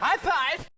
High five!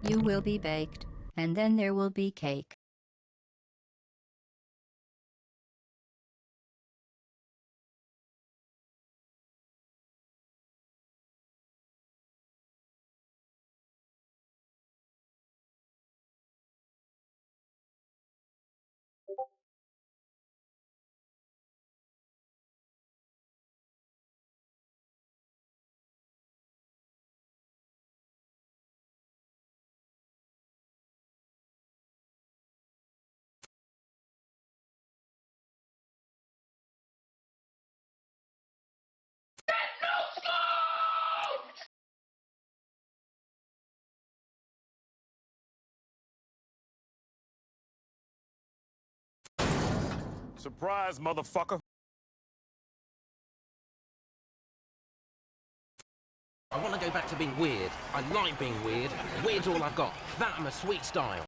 You will be baked, and then there will be cake. Surprise, motherfucker. I want to go back to being weird. I like being weird. Weird's all I've got. That and a sweet style.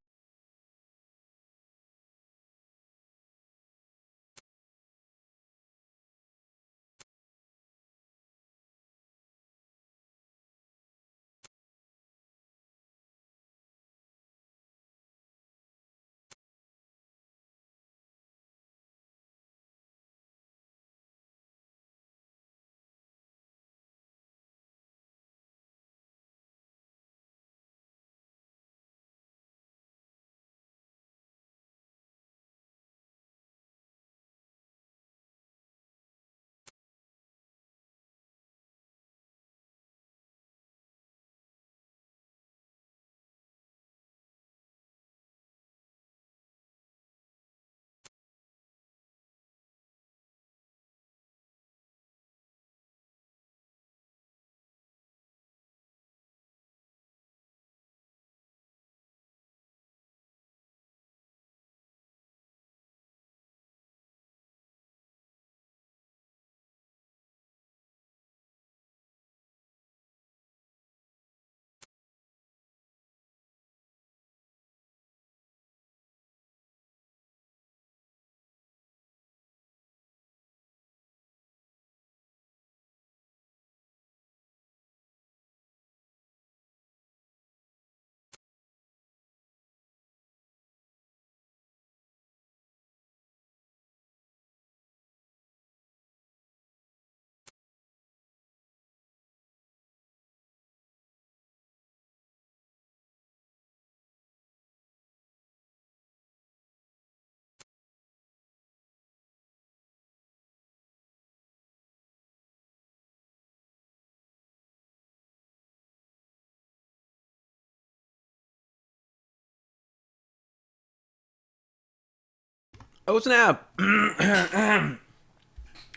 Oh, snap! I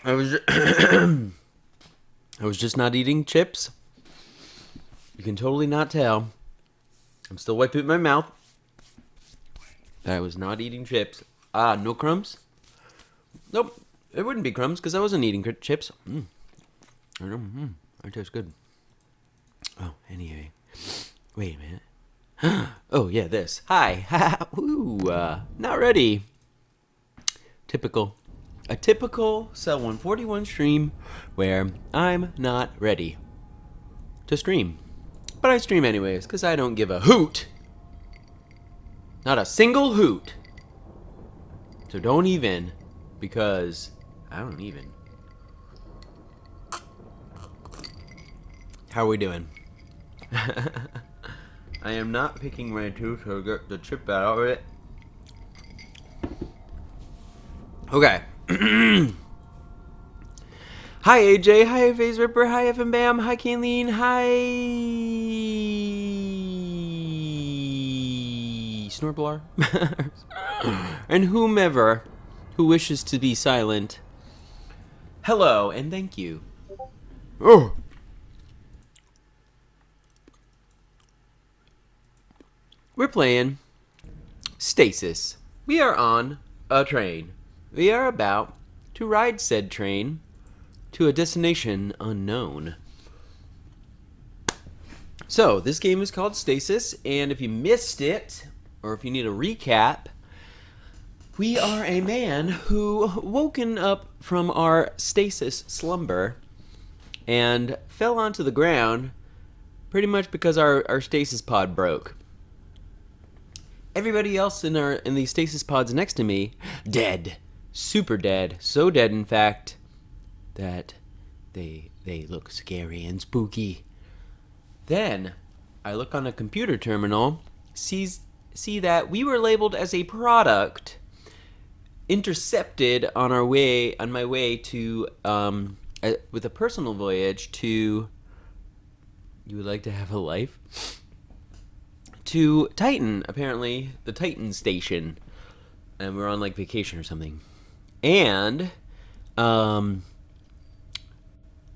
was I was just not eating chips. You can totally not tell. I'm still wiping my mouth. I was not eating chips. Ah, no crumbs? Nope. It wouldn't be crumbs because I wasn't eating chips. I know. It tastes good. Oh, anyway. Wait a minute. Oh, yeah, this. Hi. Ooh, not ready. Typical. A typical Cell 141 stream where I'm not ready to stream. But I stream anyways because I don't give a hoot. Not a single hoot. So don't even, because I don't even. How are we doing? I am not picking my tooth to get the chip out of it. Okay. Hi AJ, hi Phase Ripper, hi FM Bam, hi Kayleen, hi Snorblar, and whomever who wishes to be silent. Hello and thank you. Oh. We're playing Stasis. We are on a train. We are about to ride said train to a destination unknown. So, this game is called Stasis, and if you missed it, or if you need a recap, we are a man who woken up from our stasis slumber and fell onto the ground pretty much because our stasis pod broke. Everybody else in these stasis pods next to me, dead. Super dead. So dead, in fact, that they look scary and spooky. Then I look on a computer terminal, see that we were labeled as a product, intercepted on my way to with a personal voyage to. You would like to have a life? To Titan, apparently the Titan station, and we're on like vacation or something. And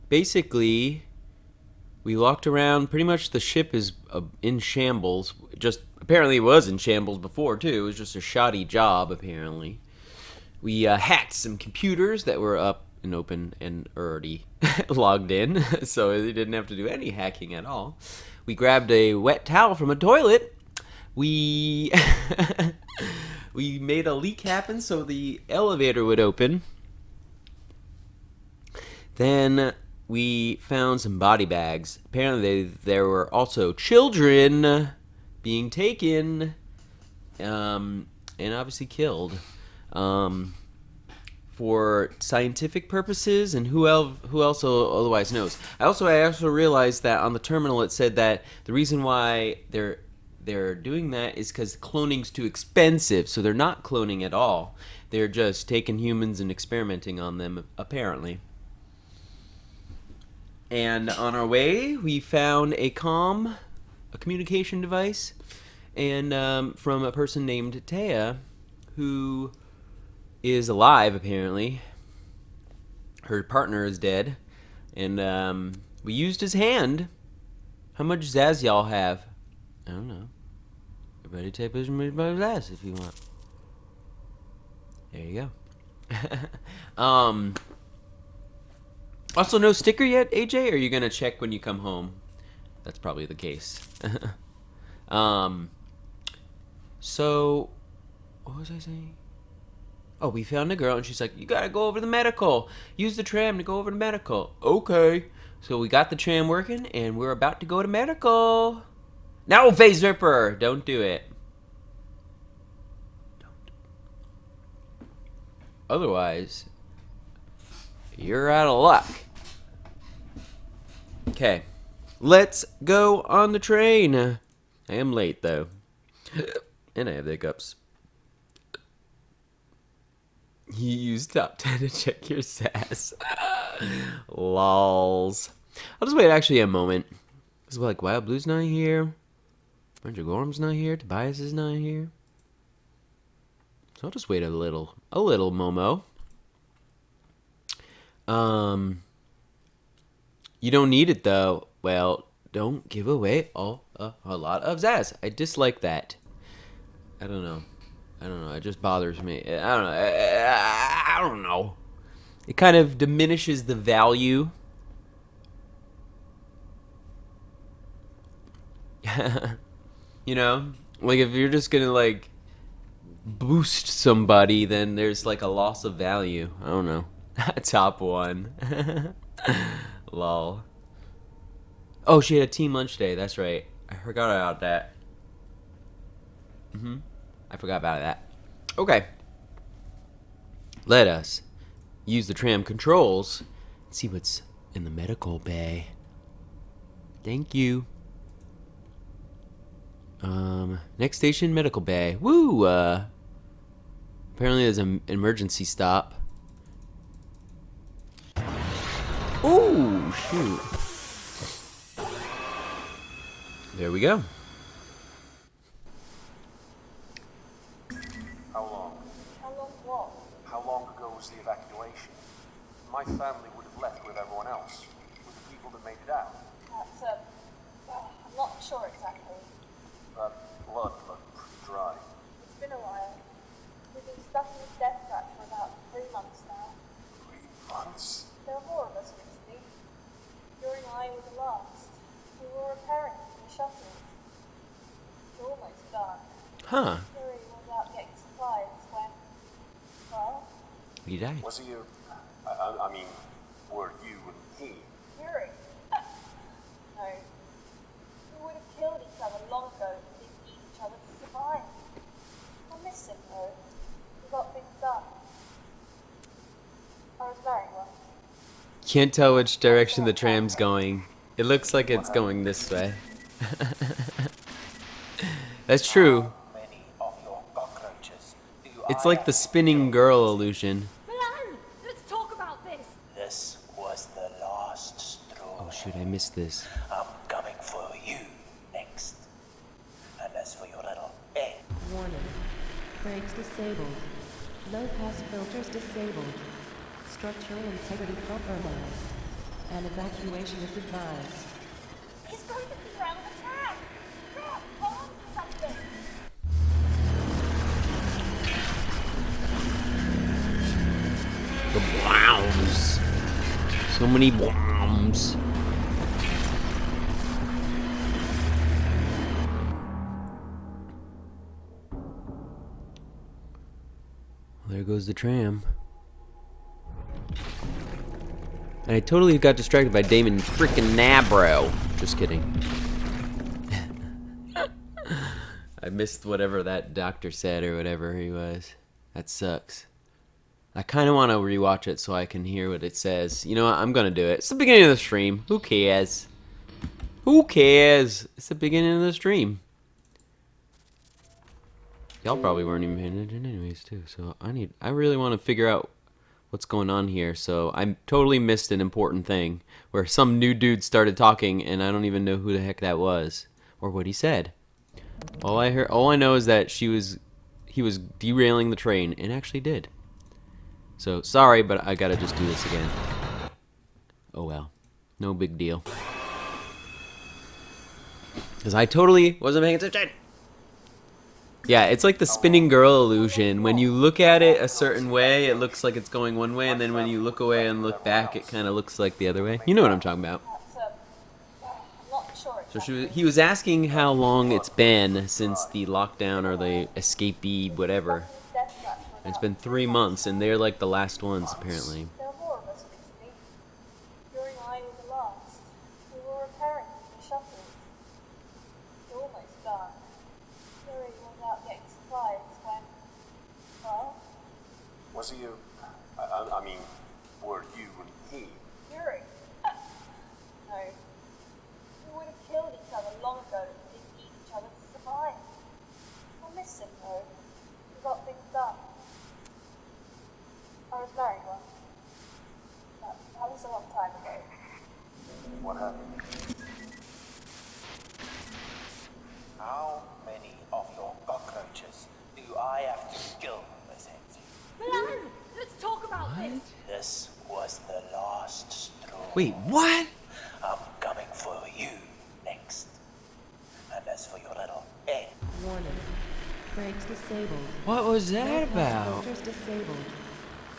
basically, we walked around. Pretty much, the ship is in shambles. Just apparently, it was in shambles before too. It was just a shoddy job. Apparently, we hacked some computers that were up and open and already logged in, so they didn't have to do any hacking at all. We grabbed a wet towel from a toilet. We we made a leak happen so the elevator would open. Then we found some body bags. Apparently there were also children being taken and obviously killed for scientific purposes, and who else otherwise knows. I also realized that on the terminal it said that the reason why they're doing that is because cloning's too expensive, so they're not cloning at all. They're just taking humans and experimenting on them, apparently. And on our way, we found a communication device, and from a person named Taya, who is alive, apparently. Her partner is dead, and we used his hand. How much Zaz y'all have? I don't know. Everybody type his Zaz if you want. There you go. Also, no sticker yet, AJ? Or are you gonna check when you come home? That's probably the case. So, what was I saying? Oh, we found a girl, and she's like, you gotta go over the medical. Use the tram to go over to medical. Okay. So we got the tram working, and we're about to go to medical. No, Phase Ripper! Don't do it. Don't. Otherwise, you're out of luck. Okay. Let's go on the train. I am late, though. And I have the hiccups. You use top 10 to check your sass. Lols. I'll just wait actually a moment. Because like Wild Blue's not here. Ranger Gorm's not here. Tobias is not here. So I'll just wait a little, Momo. You don't need it though. Well, don't give away a lot of Zaz. I dislike that. I don't know. It just bothers me. I don't know. It kind of diminishes the value. You know? Like, if you're just gonna, like, boost somebody, then there's, like, a loss of value. I don't know. Top one. Lol. Oh, she had a team lunch day. That's right. I forgot about that. I forgot about that. Okay. Let us use the tram controls and see what's in the medical bay. Thank you. Next station, medical bay. Woo! Apparently there's an emergency stop. Oh, shoot. There we go. How long? How long what? How long ago was the evacuation? My family would have left with everyone else, with the people that made it out. That's, I'm not sure exactly. That blood looked pretty dry. It's been a while. We've been stuck in this death trap for about 3 months now. 3 months? There were more of us recently. Yuri and I were the last. We were repairing the shuttles. We're almost done. Huh. Yuri was out getting supplies when, well, He died. Was he a... I mean, were you and he? Yuri. No. We would have killed each other long ago if we didn't need each other to survive. I miss him though. We got things done. I was married once. Can't tell which direction the tram's going. It looks like it's going this way. That's true. Many of your cockroaches do It's like the spinning girl illusion. Milan, let's talk about this. This was the last straw. Oh shoot, I missed this. I'm coming for you next. And as for your little egg, Warning. Brakes disabled. Low pass filters disabled. Structural integrity compromised. And evacuation is advised. He's going to be around the track. Crap, hold on to something. The bombs. So many bombs. There goes the tram. And I totally got distracted by Damon frickin' Nabro. Just kidding. I missed whatever that doctor said or whatever he was. That sucks. I kind of want to rewatch it so I can hear what it says. You know what? I'm going to do it. It's the beginning of the stream. Who cares? Who cares? It's the beginning of the stream. Y'all probably weren't even paying attention anyways, too. So I really want to figure out what's going on here. So I totally missed an important thing where some new dude started talking and I don't even know who the heck that was or what he said. All I know is that he was derailing the train and actually did. So sorry, but I gotta just do this again. Oh well, no big deal. Because I totally wasn't paying attention. Yeah, it's like the spinning girl illusion. When you look at it a certain way, it looks like it's going one way, and then when you look away and look back, it kind of looks like the other way. You know what I'm talking about. That's, I'm not sure So he was asking how long it's been since the lockdown or the escapee, whatever. And it's been 3 months, and they're like the last ones, apparently. There were more of us recently. Yuri and I were the last. We were repairing the shuttles. We're almost done. Yuri was out getting supplies when, well, was he a... I mean, were you and he? Yuri. No. We would have killed each other long ago if we didn't need each other to survive. I miss him though. We got things done. I was married once. But that was a long time ago. What happened? How many of your cockroaches do I have to kill Milan, let's talk about this. This was the last straw. Wait, what? I'm coming for you next. And as for your little egg, Warning. Brakes disabled. What was that Low pass about? filters disabled.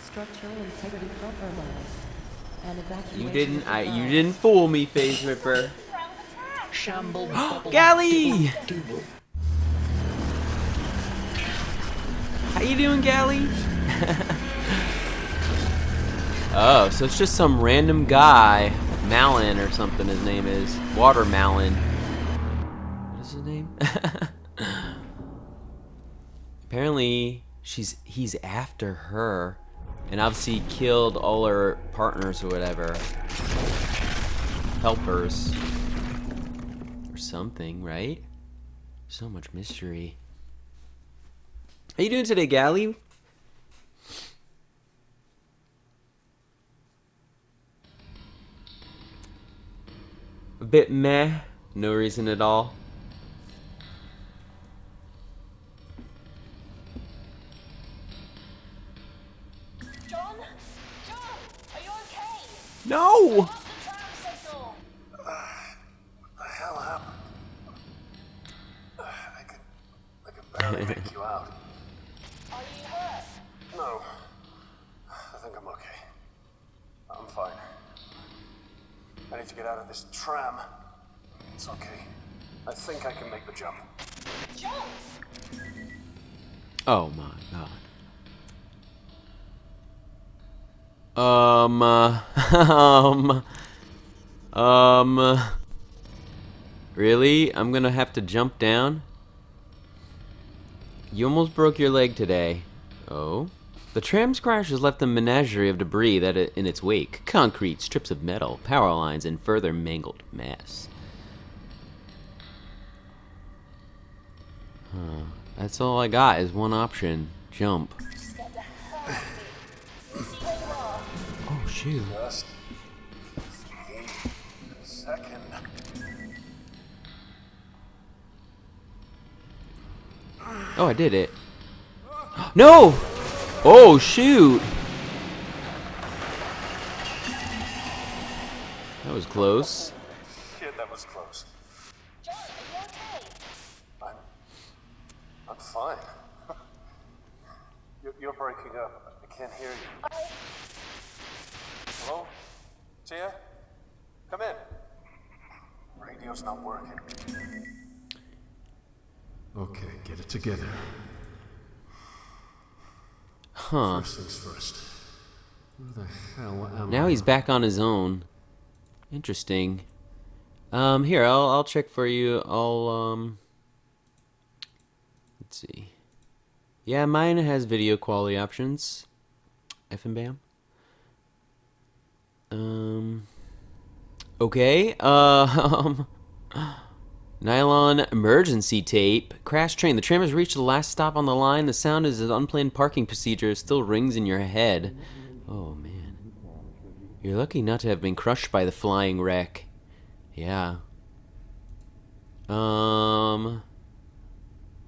Structural integrity compromised. And evacuation You didn't. is You advised. didn't fool me, Face Ripper. shamble bubble. Galley! How you doing, Galley? Oh, so it's just some random guy, Malin or something. His name is Watermelon. What is his name? Apparently, he's after her, and obviously killed all her partners or whatever, helpers, or something, right? So much mystery. How you doing today, Galley? A bit meh. No reason at all. John? John, are you okay? No! Lost the tram signal. What the hell happened? I can barely make you out. Are you hurt? No. I think I'm okay. I'm fine. I need to get out of this tram. It's okay. I think I can make the jump. John! Oh my god. Really? I'm gonna have to jump down? You almost broke your leg today. Oh? The tram's crash has left a menagerie of debris that in its wake. Concrete, strips of metal, power lines, and further mangled mess. Huh. That's all I got is one option. Jump. Just get the hell out of here. See where you are. Oh, shoot. Just a second. Oh, I did it. No! Oh, shoot! That was close. Shit, that was close. John, are you okay? I'm fine. You're breaking up. I can't hear you. Hello? Tia? Come in. Radio's not working. Okay, get it together. Huh. First things first. Where the hell am Now I? he's back on his own. Interesting. Here, I'll check for you. Let's see. Yeah, mine has video quality options. F and bam. Okay. Nylon emergency tape. Crash train. The tram has reached the last stop on the line. The sound as an unplanned parking procedure still rings in your head. Oh, man. You're lucky not to have been crushed by the flying wreck. Yeah.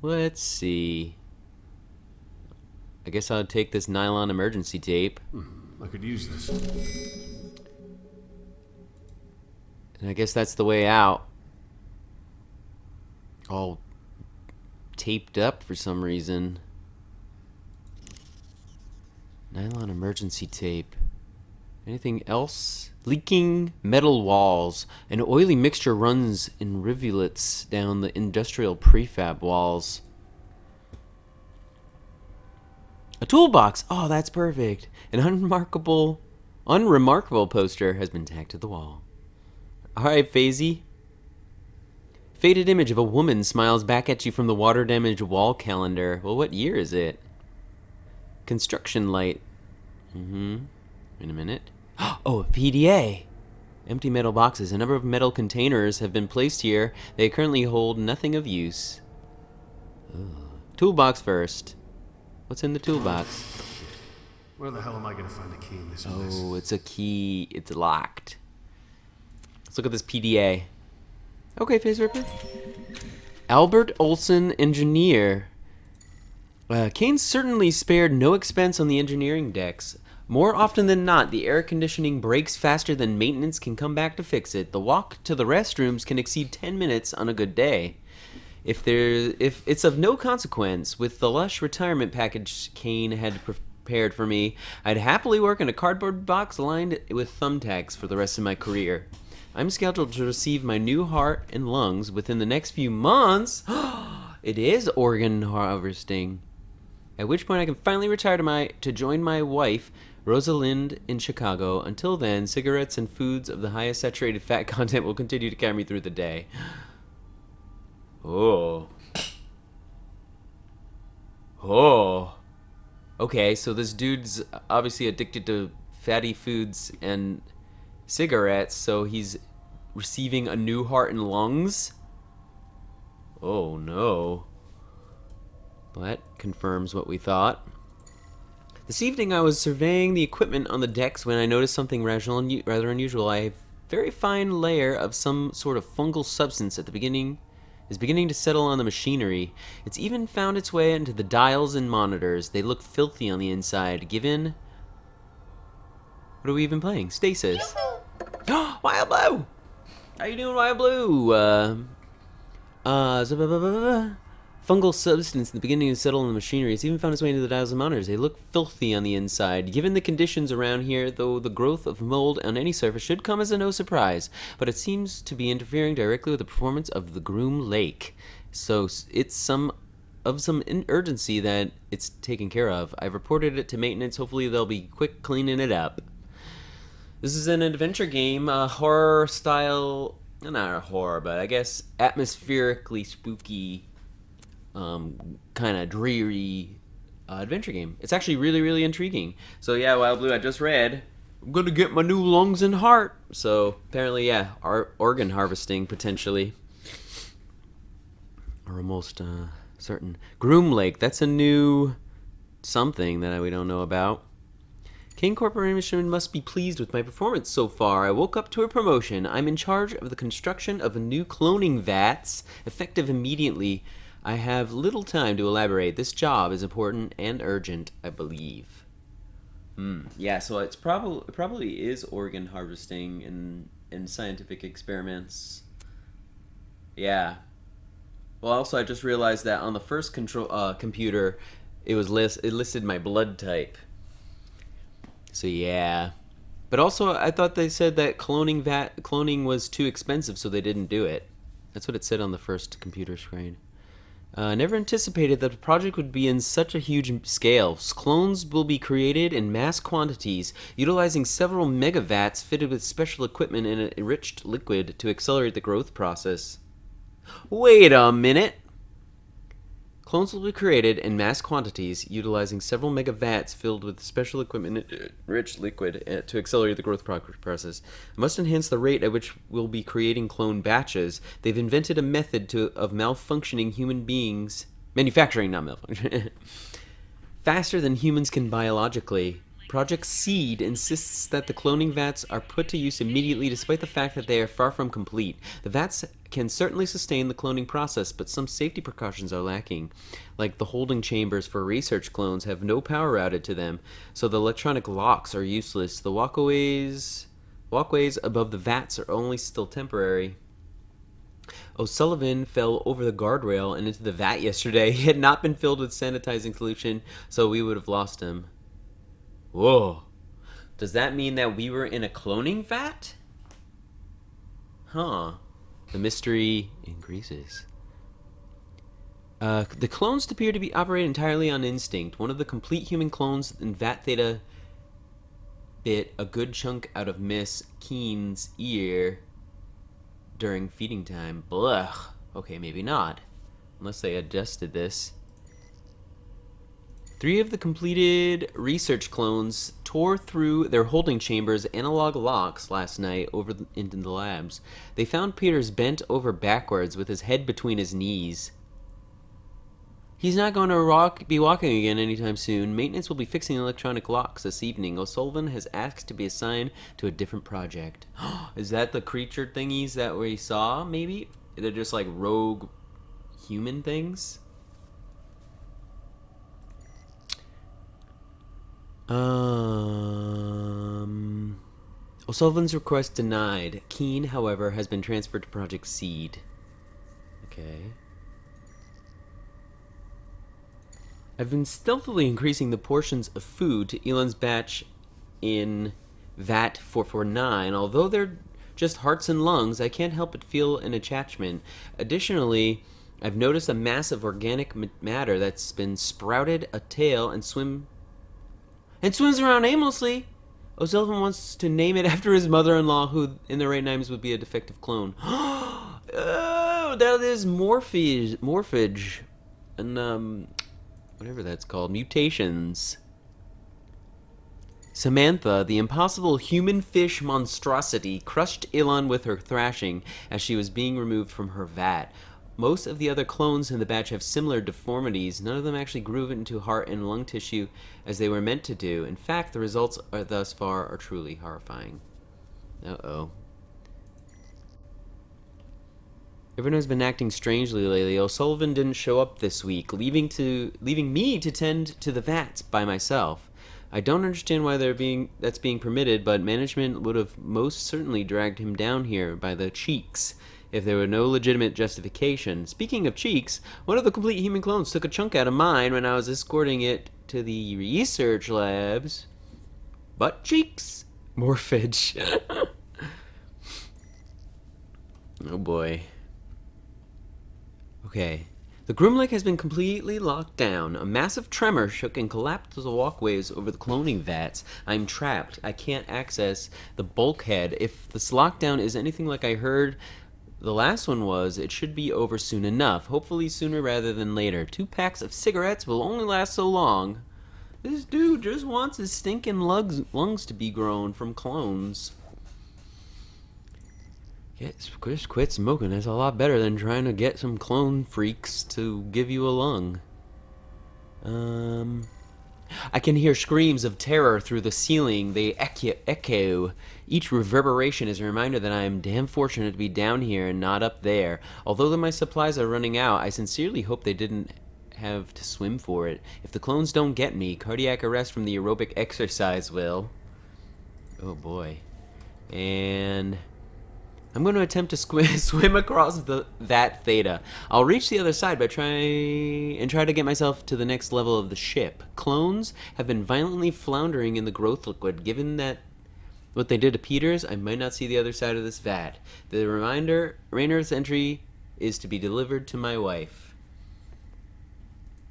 Let's see. I guess I'll take this nylon emergency tape. I could use this. And I guess that's the way out. All taped up for some reason. Nylon emergency tape. Anything else? Leaking metal walls. An oily mixture runs in rivulets down the industrial prefab walls. A toolbox! Oh, that's perfect. An unremarkable poster has been tacked to the wall. Alright, Phasey. Faded image of a woman smiles back at you from the water-damaged wall calendar. Well, what year is it? Construction light. Wait a minute. Oh, a PDA. Empty metal boxes. A number of metal containers have been placed here. They currently hold nothing of use. Ugh. Toolbox first. What's in the toolbox? Where the hell am I gonna find a key in this mess? Oh, it's a key. It's locked. Let's look at this PDA. Okay, Face Ripper. Albert Olson, engineer. Kane certainly spared no expense on the engineering decks. More often than not, the air conditioning breaks faster than maintenance can come back to fix it. The walk to the restrooms can exceed 10 minutes on a good day. If it's of no consequence, with the lush retirement package Kane had prepared for me, I'd happily work in a cardboard box lined with thumbtacks for the rest of my career. I'm scheduled to receive my new heart and lungs within the next few months. It is organ harvesting. At which point I can finally retire to join my wife, Rosalind, in Chicago. Until then, cigarettes and foods of the highest saturated fat content will continue to carry me through the day. Oh. Oh. Okay, so this dude's obviously addicted to fatty foods and cigarettes, so he's receiving a new heart and lungs? Oh no. Well, that confirms what we thought. This evening I was surveying the equipment on the decks when I noticed something rather unusual. A very fine layer of some sort of fungal substance is beginning to settle on the machinery. It's even found its way into the dials and monitors. They look filthy on the inside. Given... What are we even playing? Stasis. Wild Blue! How you doing, Wild Blue? Fungal substance in the beginning to settle in the machinery. It's even found its way into the dials and monitors. They look filthy on the inside. Given the conditions around here, though, the growth of mold on any surface should come as a no surprise. But it seems to be interfering directly with the performance of the Groom Lake. So it's some urgency that it's taken care of. I've reported it to maintenance. Hopefully they'll be quick cleaning it up. This is an adventure game, horror style, not a horror, but I guess atmospherically spooky, kind of dreary adventure game. It's actually really, really intriguing. So yeah, Wild Blue, I just read, I'm gonna get my new lungs and heart. So apparently, yeah, organ harvesting potentially, or almost certain. Groom Lake, that's a new something that we don't know about. Kane Corporation must be pleased with my performance so far. I woke up to a promotion. I'm in charge of the construction of new cloning vats, effective immediately. I have little time to elaborate. This job is important and urgent, I believe. Yeah, so it probably is organ harvesting in scientific experiments. Yeah. Well, also I just realized that on the first computer, it listed my blood type. So yeah, but also I thought they said that cloning was too expensive, so they didn't do it. That's what it said on the first computer screen. Never anticipated that the project would be in such a huge scale. Clones will be created in mass quantities, utilizing several megavats fitted with special equipment and an enriched liquid to accelerate the growth process. Wait a minute! Clones will be created in mass quantities, utilizing several megavats filled with special equipment and enriched liquid to accelerate the growth process. I must enhance the rate at which we'll be creating clone batches. They've invented a method of malfunctioning human beings... Manufacturing, not malfunction. Faster than humans can biologically. Project Seed insists that the cloning vats are put to use immediately despite the fact that they are far from complete. The vats can certainly sustain the cloning process, but some safety precautions are lacking. Like the holding chambers for research clones have no power routed to them, so the electronic locks are useless. The walkways above the vats are only still temporary. O'Sullivan fell over the guardrail and into the vat yesterday. He had not been filled with sanitizing solution, so we would have lost him. Whoa. Does that mean that we were in a cloning vat? Huh. The mystery increases. The clones appear to be operate entirely on instinct. One of the complete human clones in Vat Theta bit a good chunk out of Miss Keen's ear during feeding time. Blech. Okay, maybe not. Unless they adjusted this. 3 of the completed research clones tore through their holding chambers' analog locks last night into the labs. They found Peters bent over backwards with his head between his knees. He's not going to be walking again anytime soon. Maintenance will be fixing electronic locks this evening. O'Sullivan has asked to be assigned to a different project. Is that the creature thingies that we saw, maybe? They're just like rogue human things? O'Sullivan's request denied. Keen, however, has been transferred to Project Seed. Okay. I've been stealthily increasing the portions of food to Elon's batch in VAT 449. Although they're just hearts and lungs, I can't help but feel an attachment. Additionally, I've noticed a mass of organic matter that's been sprouted a tail and swims around aimlessly. O'Sullivan wants to name it after his mother-in-law, who in the right names would be a defective clone. Oh, that is morphage. And, whatever that's called. Mutations. Samantha, the impossible human-fish monstrosity, crushed Elon with her thrashing as she was being removed from her vat. Most of the other clones in the batch have similar deformities. None of them actually grew into heart and lung tissue as they were meant to do. In fact, the results thus far are truly horrifying. Uh-oh. Everyone has been acting strangely lately. O'Sullivan didn't show up this week, leaving me to tend to the vats by myself. I don't understand why that's being permitted, but management would have most certainly dragged him down here by the cheeks if there were no legitimate justification. Speaking of cheeks, one of the complete human clones took a chunk out of mine when I was escorting it to the research labs. Butt cheeks. Morphage. Oh boy. Okay. The Groom Lake has been completely locked down. A massive tremor shook and collapsed the walkways over the cloning vats. I'm trapped. I can't access the bulkhead. If this lockdown is anything like I heard the last one was, it should be over soon enough. Hopefully sooner rather than later. 2 packs of cigarettes will only last so long. This dude just wants his stinking lungs to be grown from clones. Just quit smoking. That's a lot better than trying to get some clone freaks to give you a lung. I can hear screams of terror through the ceiling. They echo. Each reverberation is a reminder that I am damn fortunate to be down here and not up there. Although my supplies are running out, I sincerely hope they didn't have to swim for it. If the clones don't get me, cardiac arrest from the aerobic exercise will. Oh boy. And I'm going to attempt to swim across that theta. I'll reach the other side by try to get myself to the next level of the ship. Clones have been violently floundering in the growth liquid. Given that what they did to Peters, I might not see the other side of this vat. The Rainer's entry is to be delivered to my wife.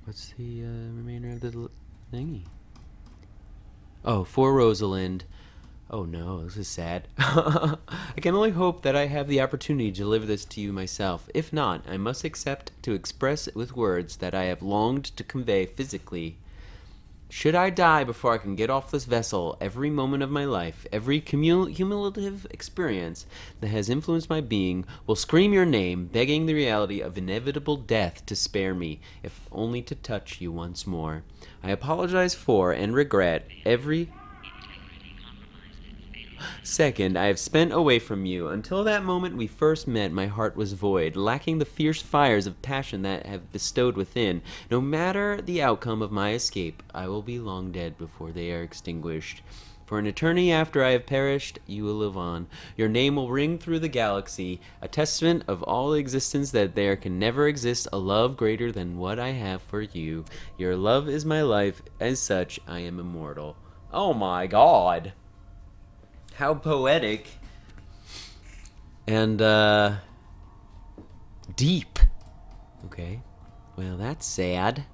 What's the remainder of the thingy? Oh, for Rosalind. Oh no, this is sad. I can only hope that I have the opportunity to deliver this to you myself. If not, I must accept to express it with words that I have longed to convey physically. Should I die before I can get off this vessel, every moment of my life, every cumulative experience that has influenced my being will scream your name, begging the reality of inevitable death to spare me, if only to touch you once more. I apologize for and regret every second I have spent away from you. Until that moment we first met, my heart was void, lacking the fierce fires of passion that have bestowed within. No matter the outcome of my escape, I will be long dead before they are extinguished. For an eternity after I have perished, you will live on. Your name will ring through the galaxy, a testament of all existence that there can never exist a love greater than what I have for you. Your love is my life. As such, I am immortal. Oh my god. How poetic and deep. Okay, well that's sad.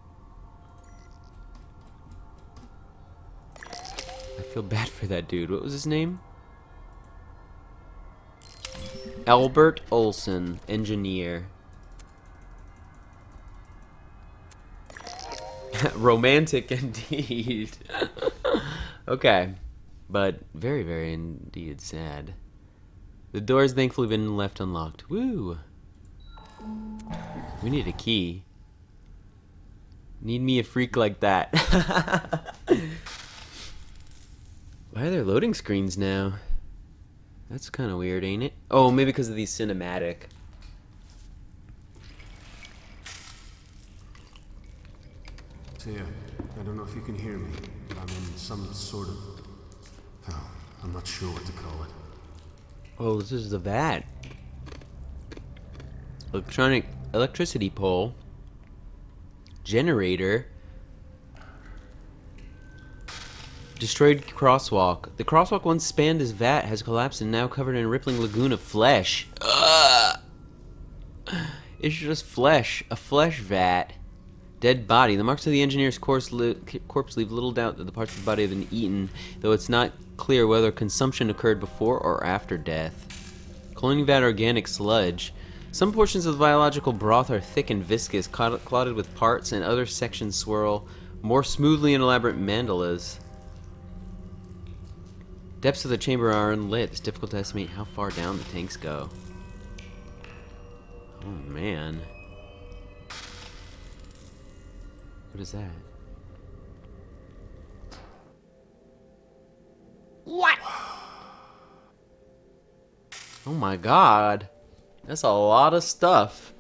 I feel bad for that dude. What was his name? Albert Olson, engineer. Romantic indeed. Okay. But very, very indeed sad. The door's thankfully been left unlocked. Woo! We need a key. Need me a freak like that. Why are there loading screens now? That's kind of weird, ain't it? Oh, maybe because of these cinematic. Tia, I don't know if you can hear me. but I'm in some sort of... hell, I'm not sure what to call it. Oh, this is the vat. Electricity pole. Generator. Destroyed crosswalk. The crosswalk once spanned as vat has collapsed and now covered in a rippling lagoon of flesh. Ugh. It's just flesh. A flesh vat. Dead body. The marks of the engineer's corpse leave little doubt that the parts of the body have been eaten, though it's not clear whether consumption occurred before or after death. Cloning vat organic sludge. Some portions of the biological broth are thick and viscous, clotted with parts, and other sections swirl more smoothly in elaborate mandalas. Depths of the chamber are unlit. It's difficult to estimate how far down the tanks go. Oh man. What is that? What? Oh my god. That's a lot of stuff.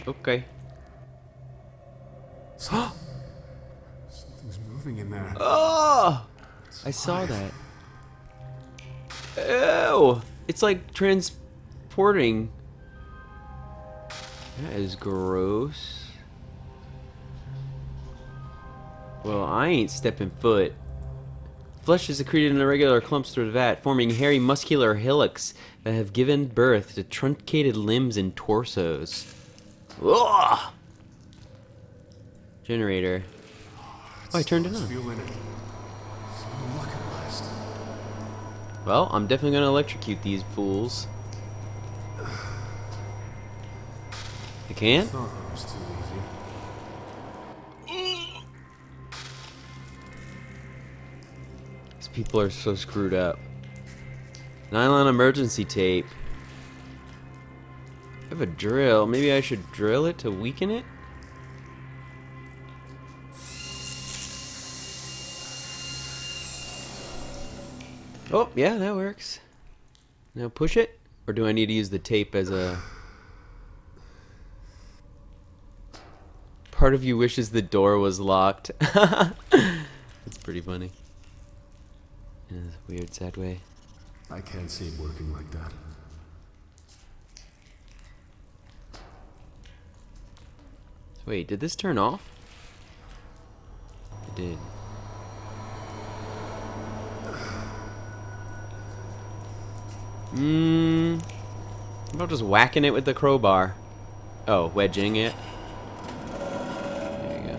Okay. Something's moving in there. Oh! I saw that. Ew! It's like transporting. That is gross. Well, I ain't stepping foot. Flesh is secreted in irregular clumps through the vat, forming hairy muscular hillocks that have given birth to truncated limbs and torsos. Ugh! Generator. Oh, I turned it on. Well, I'm definitely gonna electrocute these fools. I can't? Thought that was too easy. These people are so screwed up. Nylon emergency tape. I have a drill. Maybe I should drill it to weaken it? Oh, yeah, that works. Now push it? Or do I need to use the tape as a... Part of you wishes the door was locked. That's pretty funny. In a weird, sad way. I can't see it working like that. Wait, did this turn off? It did. How about just whacking it with the crowbar? Oh, wedging it. There you go.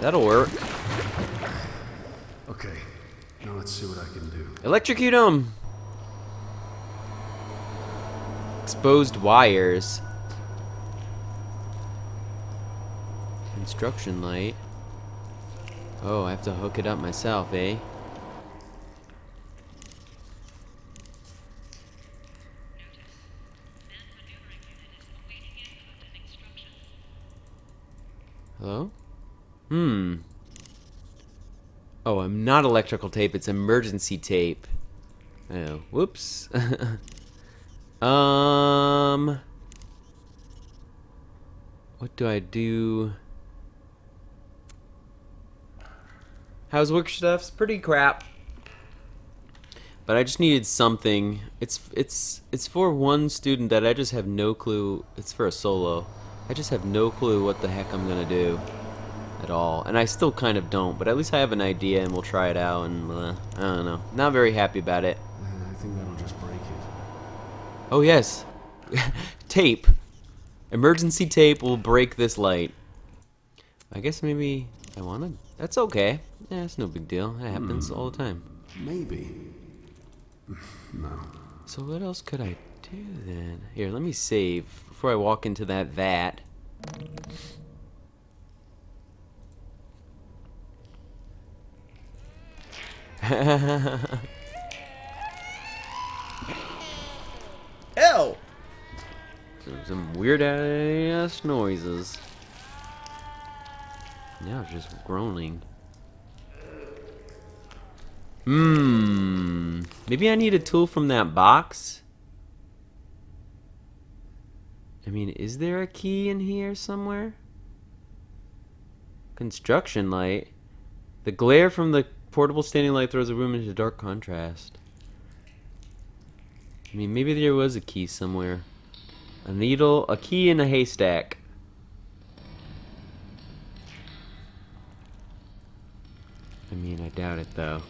That'll work. Okay, now let's see what I can do. Electrocute him! Exposed wires. Construction light. Oh, I have to hook it up myself, eh? Hello? Oh, I'm not electrical tape, it's emergency tape. Oh, whoops. What do I do? How's work stuff's pretty crap. But I just needed something. It's for one student that I just have no clue. It's for a solo. I just have no clue what the heck I'm gonna do at all. And I still kind of don't, but at least I have an idea and we'll try it out and I don't know. Not very happy about it. I think that'll just break it. Oh yes. Tape. Emergency tape will break this light. I guess maybe I wanna. That's okay. Yeah, it's no big deal. That happens all the time. Maybe. No. So what else could I do then? Here, let me save before I walk into that vat. Hell! Some weird ass noises. Now it's just groaning. Maybe I need a tool from that box. I mean, is there a key in here somewhere? Construction light. The glare from the portable standing light throws the room into dark contrast. I mean, maybe there was a key somewhere. A needle, a key in a haystack. I mean, I doubt it, though.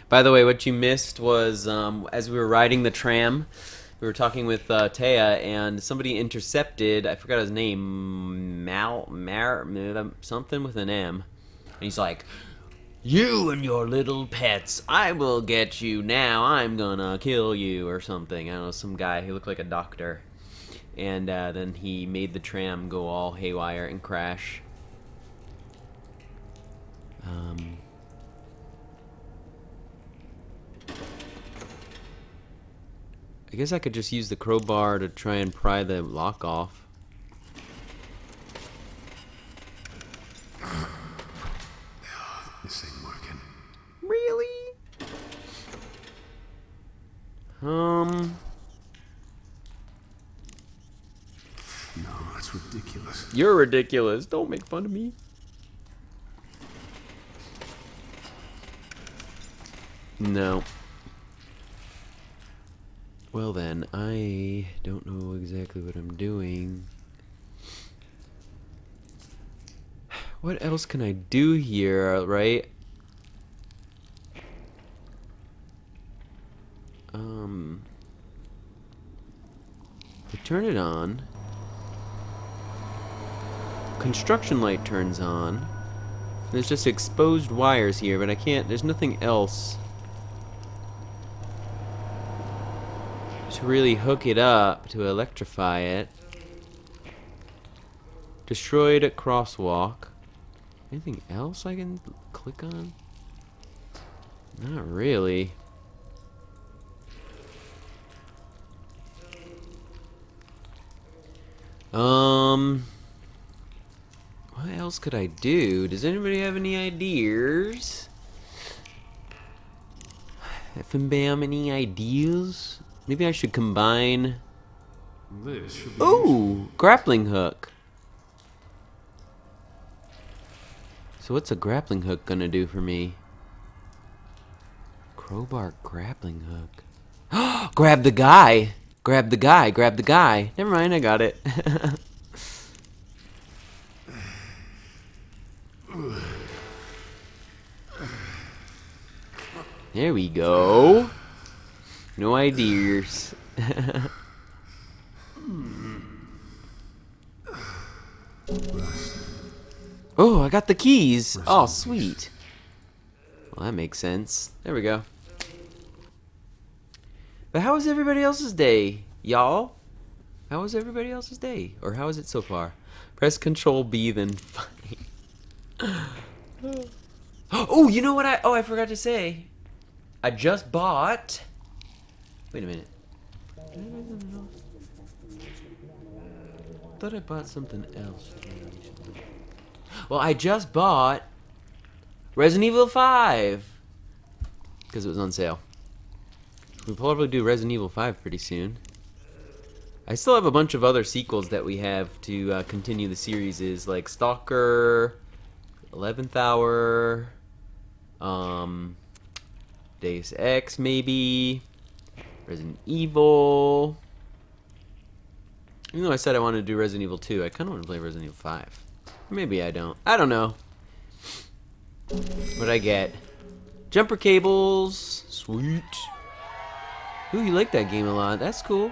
By the way, what you missed was, as we were riding the tram, we were talking with Taya, and somebody intercepted, I forgot his name, something with an M. And he's like, "You and your little pets, I will get you now, I'm gonna kill you," or something. I don't know, some guy, he looked like a doctor. And then he made the tram go all haywire and crash. I guess I could just use the crowbar to try and pry the lock off. This ain't working. Really? No, that's ridiculous. You're ridiculous. Don't make fun of me. No. Well then, I don't know exactly what I'm doing. What else can I do here, right? I turn it on. Construction light turns on. There's just exposed wires here, but I can't, there's nothing else to really hook it up to electrify it. Destroyed a crosswalk. Anything else I can click on? Not really. What else could I do? Does anybody have any ideas? Bam, any ideas? Maybe I should combine. This should be Ooh, grappling hook. So what's a grappling hook gonna do for me? Crowbar grappling hook. Grab the guy. Grab the guy. Grab the guy. Never mind, I got it. There we go. No ideas. Oh, I got the keys. Oh, sweet. Well, that makes sense. There we go. But how was everybody else's day, y'all? How was everybody else's day? Or how is it so far? Press Control B, then funny. Oh, you know what I forgot to say. I just bought... Wait a minute. Thought I bought something else. Well, I just bought Resident Evil 5 because it was on sale. We'll probably do Resident Evil 5 pretty soon. I still have a bunch of other sequels that we have to continue the series, is like Stalker, 11th Hour, Deus Ex maybe, Resident Evil. Even though I said I wanted to do Resident Evil 2, I kind of want to play Resident Evil 5. Maybe I don't. I don't know. What'd I get? Jumper cables. Sweet. Ooh, you like that game a lot. That's cool.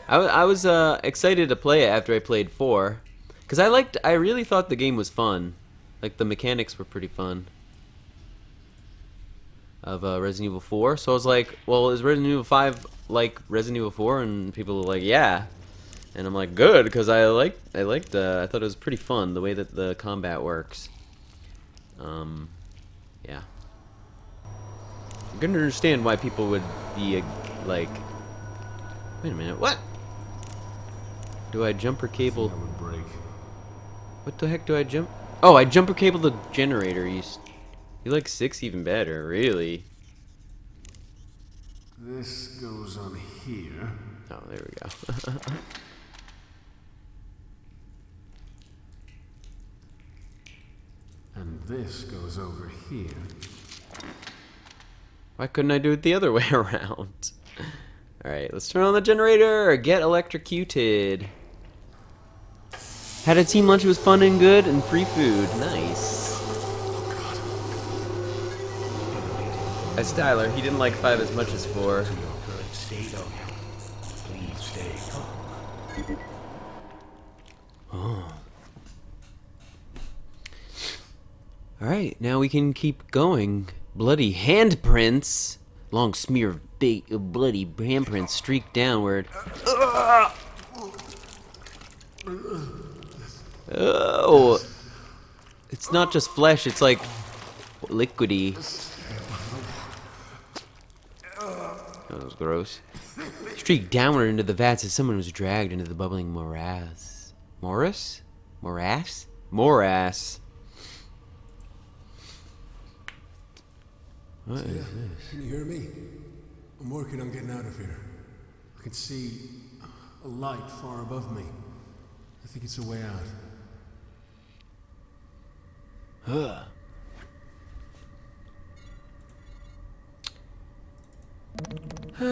I was excited to play it after I played 4. Because I really thought the game was fun. Like, the mechanics were pretty fun. Of Resident Evil 4. So I was like, well, is Resident Evil 5 like Resident Evil 4? And people were like, yeah. And I'm like, good, because I thought it was pretty fun, the way that the combat works. Yeah. I can understand why people would be, like... Wait a minute, what? Do I jumper cable... That would break. What the heck do I jump... Oh, I jumper cable the generator. You like 6 even better, really. This goes on here. Oh, there we go. And this goes over here. Why couldn't I do it the other way around? Alright, let's turn on the generator. Get electrocuted. Had a team lunch, it was fun and good, and free food. Nice. As Tyler, he didn't like 5 as much as 4. Stay low. Please stay calm. Oh. Alright, now we can keep going. Bloody handprints. Long smear of bloody handprints streak downward. Oh! It's not just flesh, it's like liquidy. That was gross. Streak downward into the vats as someone was dragged into the bubbling morass. Morass? Morass? Morass. What is this? Can you hear me? I'm working on getting out of here. I can see a light far above me. I think it's a way out. Huh. Where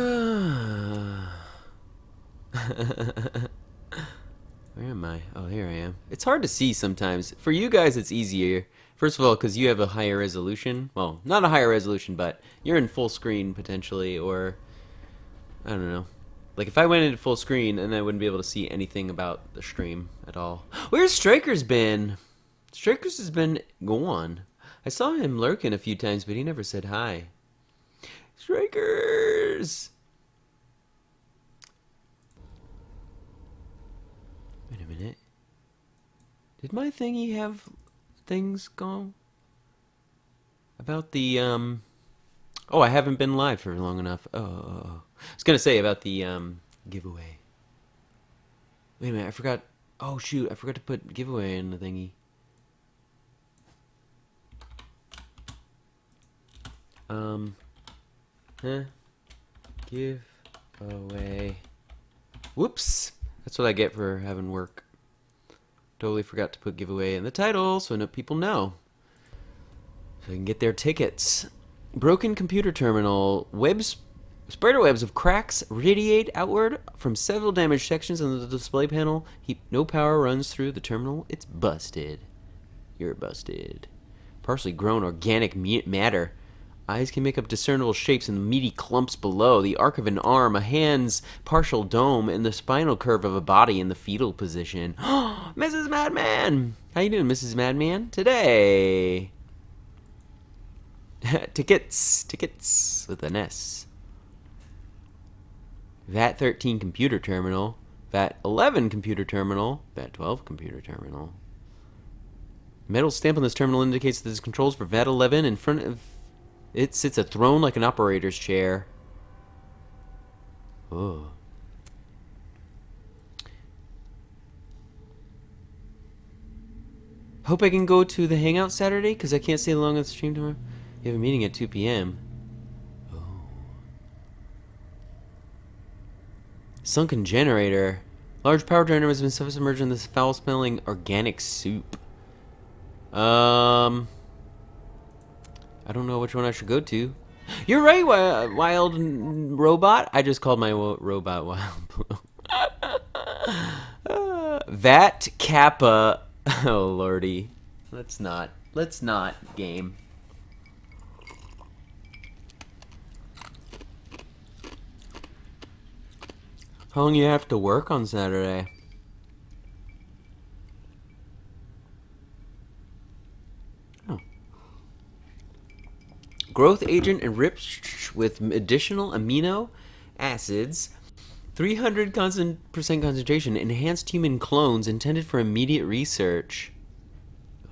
am I? Oh, here I am. It's hard to see sometimes. For you guys, it's easier. First of all, because you have a higher resolution. Well, not a higher resolution, but you're in full screen, potentially, or... I don't know. Like, if I went into full screen, then I wouldn't be able to see anything about the stream at all. Where's Strikers been? Strikers has been gone. I saw him lurking a few times, but he never said hi. Strikers! Wait a minute. Did my thingy have things go? About the, Oh, I haven't been live for long enough. Oh. I was gonna say about the, giveaway. Wait a minute, I forgot. Oh, shoot, I forgot to put giveaway in the thingy. Give away. Whoops. That's what I get for having work. Totally forgot to put giveaway in the title so no people know. So they can get their tickets. Broken computer terminal. Spider webs of cracks radiate outward from several damaged sections on the display panel. No power runs through the terminal. It's busted. You're busted. Partially grown organic matter. Eyes can make up discernible shapes in the meaty clumps below. The arc of an arm, a hand's partial dome, and the spinal curve of a body in the fetal position. Mrs. Madman! How you doing, Mrs. Madman? Today... Tickets with an S. VAT 13 computer terminal. VAT 11 computer terminal. VAT 12 computer terminal. Metal stamp on this terminal indicates that there's controls for VAT 11. In front of it sits a throne like an operator's chair. Oh. Hope I can go to the hangout Saturday, because I can't stay long on the stream tomorrow. You have a meeting at 2 p.m. Oh. Sunken generator. Large power generator has been submerged in this foul-smelling organic soup. I don't know which one I should go to. You're right, Wild Robot. I just called my robot Wild Blue. Vat Kappa. Oh, lordy. Let's not, game. How long you have to work on Saturday? Oh. Growth agent enriched with additional amino acids, 300% concentration, enhanced human clones intended for immediate research.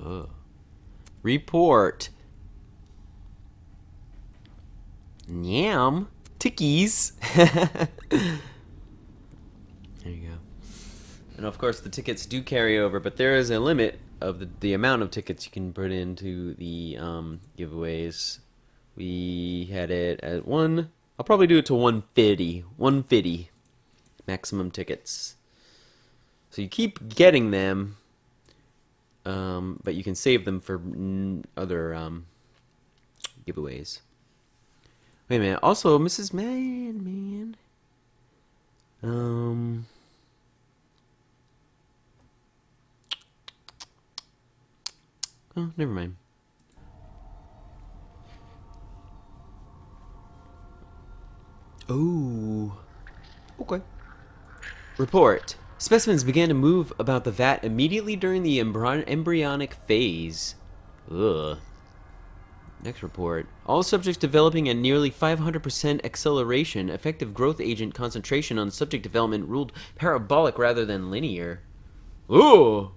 Oh. Report. Yam. Tickies. There you go. And of course the tickets do carry over, but there is a limit of the amount of tickets you can put into the giveaways. We had it at 1. I'll probably do it to 150. 150 maximum tickets. So you keep getting them, but you can save them for other giveaways. Wait a minute. Also, Mrs. Man. Oh, never mind. Oh. Okay. Report. Specimens began to move about the vat immediately during the embryonic phase. Ugh. Next report. All subjects developing at nearly 500% acceleration. Effective growth agent concentration on subject development ruled parabolic rather than linear. Ooh.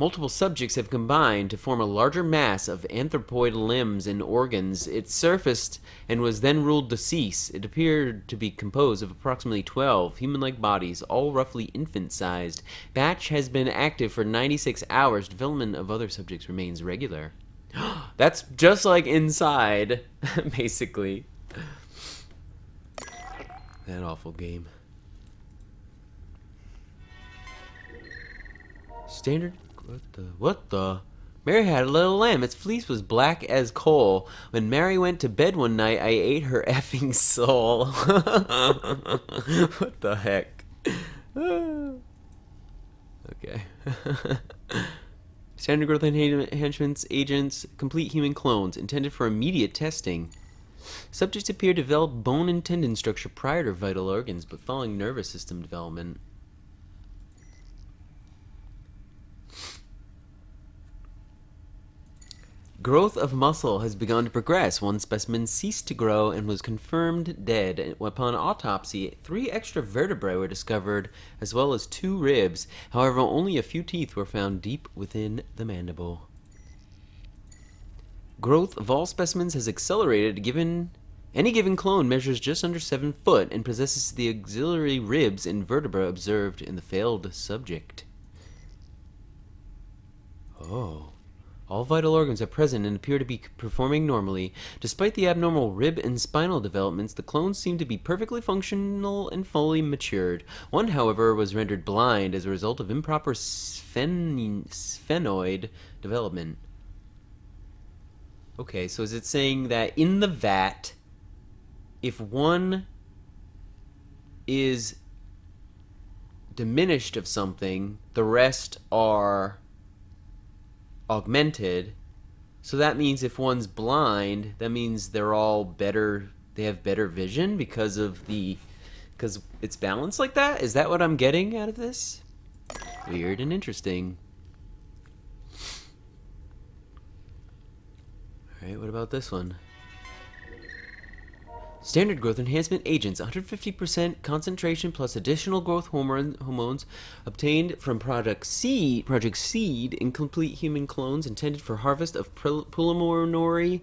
Multiple subjects have combined to form a larger mass of anthropoid limbs and organs. It surfaced and was then ruled deceased. It appeared to be composed of approximately 12 human-like bodies, all roughly infant-sized. Batch has been active for 96 hours. Development of other subjects remains regular. That's just like Inside, basically. That awful game. Standard... What the? Mary had a little lamb. Its fleece was black as coal. When Mary went to bed one night, I ate her effing soul. What the heck? Okay. Standard growth enhancements agents, complete human clones, intended for immediate testing. Subjects appear to develop bone and tendon structure prior to vital organs, but following nervous system development. Growth of muscle has begun to progress. One specimen ceased to grow and was confirmed dead. Upon autopsy, 3 extra vertebrae were discovered, as well as 2 ribs. However, only a few teeth were found deep within the mandible. Growth of all specimens has accelerated. Any given clone measures just under 7 foot and possesses the auxiliary ribs and vertebra observed in the failed subject. Oh. All vital organs are present and appear to be performing normally. Despite the abnormal rib and spinal developments, the clones seem to be perfectly functional and fully matured. One, however, was rendered blind as a result of improper sphenoid development. Okay, so is it saying that in the vat, if one is diminished of something, the rest are augmented? So that means if one's blind, that means they're all better, they have better vision because it's balanced like that? Is that what I'm getting out of this? Weird and interesting. Alright, what about this one? Standard growth enhancement agents, 150% concentration plus additional growth hormones obtained from Project Seed, incomplete human clones intended for harvest of pulmonary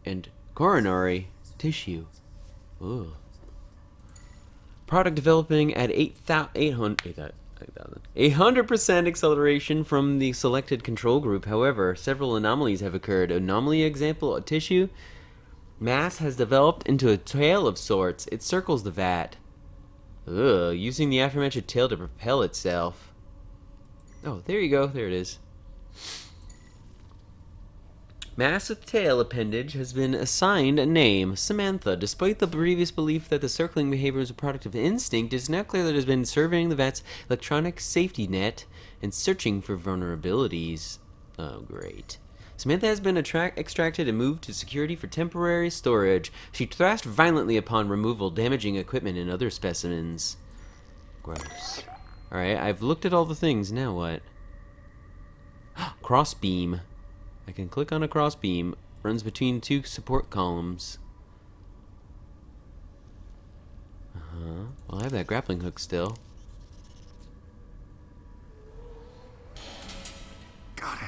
and coronary tissue. Ooh. Product developing at 800% acceleration from the selected control group. However, several anomalies have occurred. Anomaly example, a tissue mass has developed into a tail of sorts. It circles the vat. Ugh, using the aforementioned tail to propel itself. Oh, there you go. There it is. Mass with tail appendage has been assigned a name, Samantha. Despite the previous belief that the circling behavior is a product of instinct, it is now clear that it has been surveying the vat's electronic safety net and searching for vulnerabilities. Oh, great. Samantha has been extracted and moved to security for temporary storage. She thrashed violently upon removal, damaging equipment and other specimens. Gross. Alright, I've looked at all the things. Now what? Crossbeam. I can click on a crossbeam. Runs between 2 support columns. Well, I have that grappling hook still. Got it.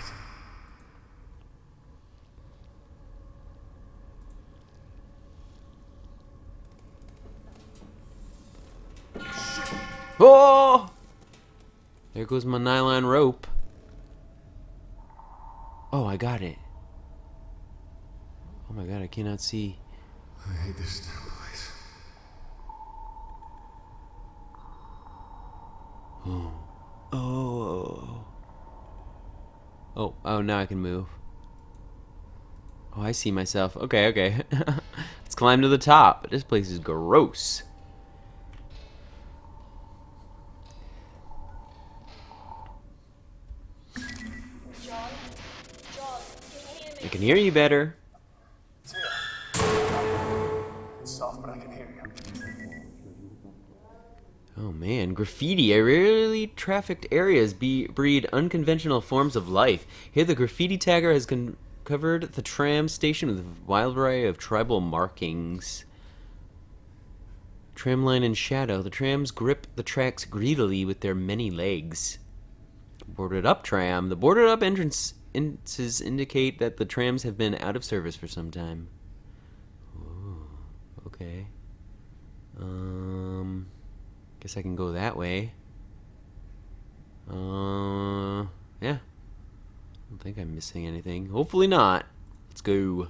Oh! There goes my nylon rope. Oh, I got it. Oh my god, I cannot see. I hate this damn place. Oh. Oh, now I can move. Oh, I see myself. Okay, okay. Let's climb to the top. This place is gross. John, can you hear me? I can hear you better. It's here. It's soft, but I can hear you. Oh man, graffiti. Rarely trafficked areas breed unconventional forms of life. Here the graffiti tagger has covered the tram station with a wild variety of tribal markings. Tramline in shadow. The trams grip the tracks greedily with their many legs. Boarded up tram. The boarded up entrances indicate that the trams have been out of service for some time. Ooh, okay. Guess I can go that way. Yeah. I don't think I'm missing anything. Hopefully not. Let's go.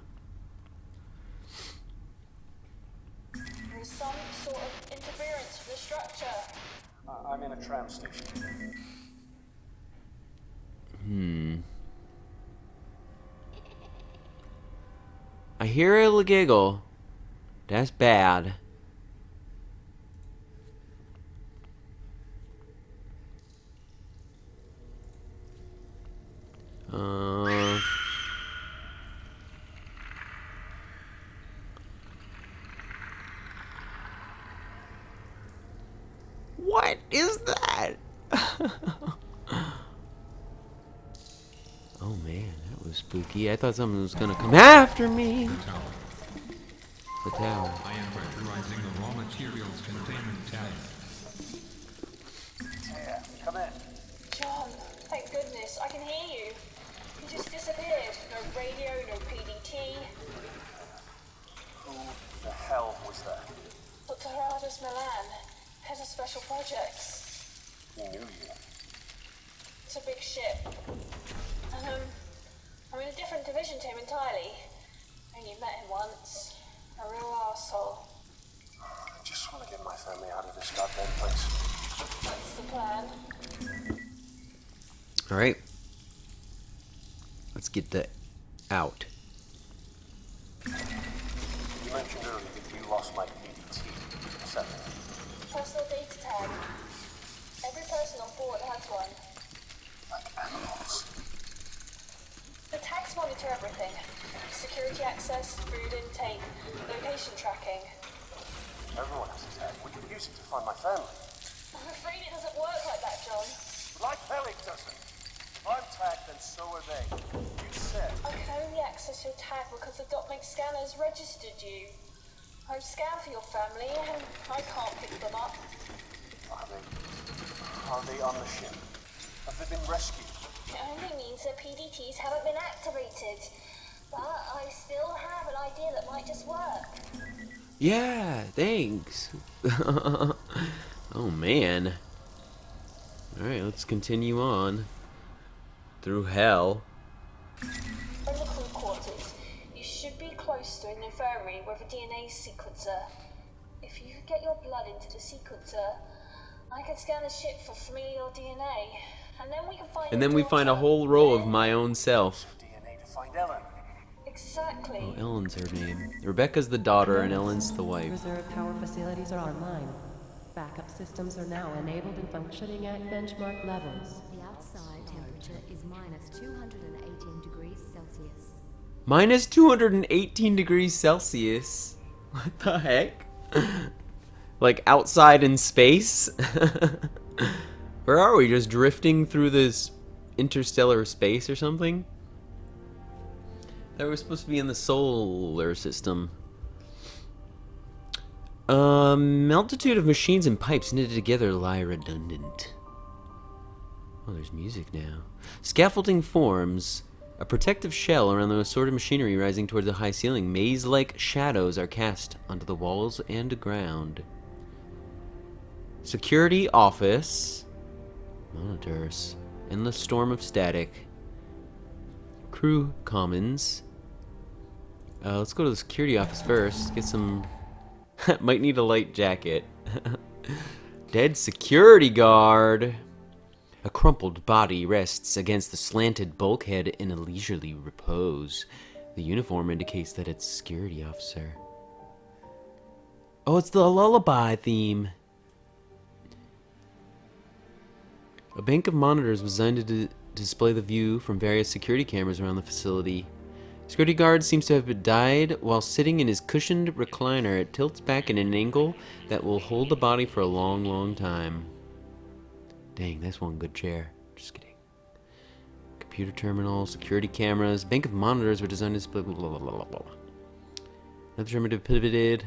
There's some sort of interference with the structure. I'm in a tram station. I hear a giggle. That's bad. What is that? Oh man, that was spooky. I thought someone was gonna come after me. The tower. I am pressurizing the raw materials containment tank. Yeah, come in. John, thank goodness, I can hear you. You just disappeared. No radio, no PDT. Who the hell was that? Dr. Gerardus Milan, head of special projects. He knew you. It's a big ship. I'm in a different division to him entirely. Only met him once. A real arsehole. I just want to get my family out of this goddamn place. That's the plan. Alright. Let's get the out. You mentioned earlier that you lost my PDT. What's that? Personal data tag. Every person on board has one. Like animals. The tags monitor everything. Security access, food intake, location tracking. Everyone has a tag. We can use it to find my family. I'm afraid it doesn't work like that, John. Like hell it doesn't. If I'm tagged, then so are they. You said. I can only access your tag because the DotMeg scanners registered you. I scan for your family and I can't pick them up. Are they on the ship? Have they been rescued? It only means that PDTs haven't been activated. But I still have an idea that might just work. Yeah, thanks. Oh man. Alright, let's continue on. Through hell. From the crew quarters, you should be close to an infirmary with a DNA sequencer. If you could get your blood into the sequencer, I could scan the ship for familial DNA. And then we can find we find a whole row of my own self. DNA to find Ellen. Exactly. Oh, Ellen's her name. Rebecca's the daughter and Ellen's the wife. Reserve power facilities are online. Backup systems are now enabled and functioning at benchmark levels. The outside temperature is minus 218 degrees Celsius. Minus 218 degrees Celsius. What the heck? Like outside in space? Where are we? Just drifting through this interstellar space or something? That was supposed to be in the solar system. Multitude of machines and pipes knitted together lie redundant. Oh, there's music now. Scaffolding forms a protective shell around the assorted machinery rising towards the high ceiling. Maze-like shadows are cast onto the walls and ground. Security office. Monitors. Endless storm of static. Crew commons. Let's go to the security office first. Get some... Might need a light jacket. Dead security guard. A crumpled body rests against the slanted bulkhead in a leisurely repose. The uniform indicates that it's security officer. Oh, it's the lullaby theme. A bank of monitors was designed to display the view from various security cameras around the facility. Security guard seems to have died while sitting in his cushioned recliner. It tilts back in an angle that will hold the body for a long, long time. Dang, that's one good chair. Just kidding. Computer terminal, security cameras, bank of monitors were designed to display blah, blah, blah, blah, blah. Another primitive pivoted.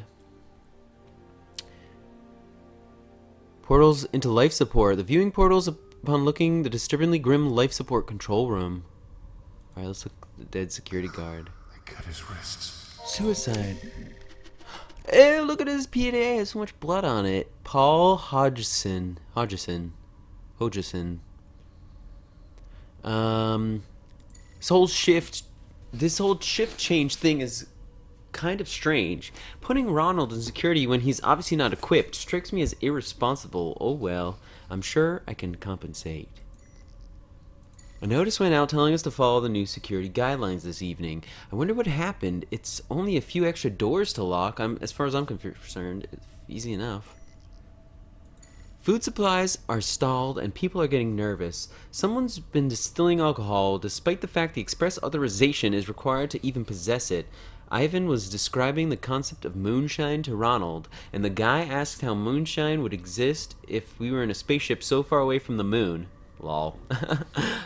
Portals into life support. The viewing portals upon looking the disturbingly grim life support control room. Alright, let's look at the dead security guard. They cut his wrists. Suicide. Hey, look at his PDA. It has so much blood on it. Paul Hodgson. This whole shift change thing is kind of strange. Putting Ronald in security when he's obviously not equipped strikes me as irresponsible. Oh well, I'm sure I can compensate. A notice went out telling us to follow the new security guidelines this evening. I wonder what happened. It's only a few extra doors to lock. As far as I'm concerned, it's easy enough. Food supplies are stalled and people are getting nervous. Someone's been distilling alcohol despite the fact the express authorization is required to even possess it. Ivan was describing the concept of moonshine to Ronald, and the guy asked how moonshine would exist if we were in a spaceship so far away from the moon. Lol.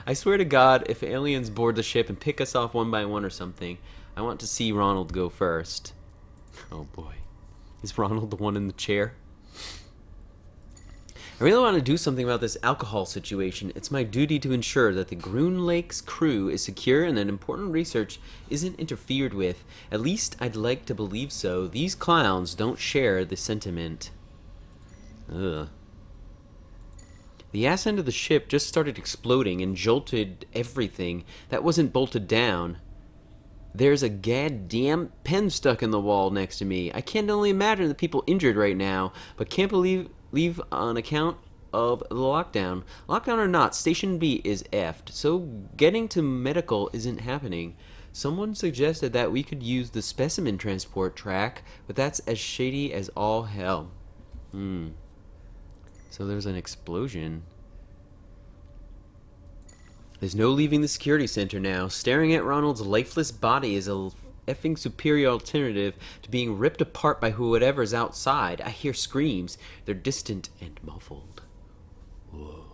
I swear to God, if aliens board the ship and pick us off one by one or something, I want to see Ronald go first. Oh boy. Is Ronald the one in the chair? I really want to do something about this alcohol situation. It's my duty to ensure that the Groon Lake's crew is secure and that important research isn't interfered with. At least I'd like to believe so. These clowns don't share the sentiment. Ugh. The ass end of the ship just started exploding and jolted everything that wasn't bolted down. There's a goddamn pen stuck in the wall next to me. I can't only imagine the people injured right now, but can't leave on account of the lockdown. Lockdown or not, Station B is effed, so getting to medical isn't happening. Someone suggested that we could use the specimen transport track, but that's as shady as all hell. So there's an explosion. There's no leaving the security center now. Staring at Ronald's lifeless body is a effing superior alternative to being ripped apart by whatever's outside. I hear screams. They're distant and muffled. Whoa.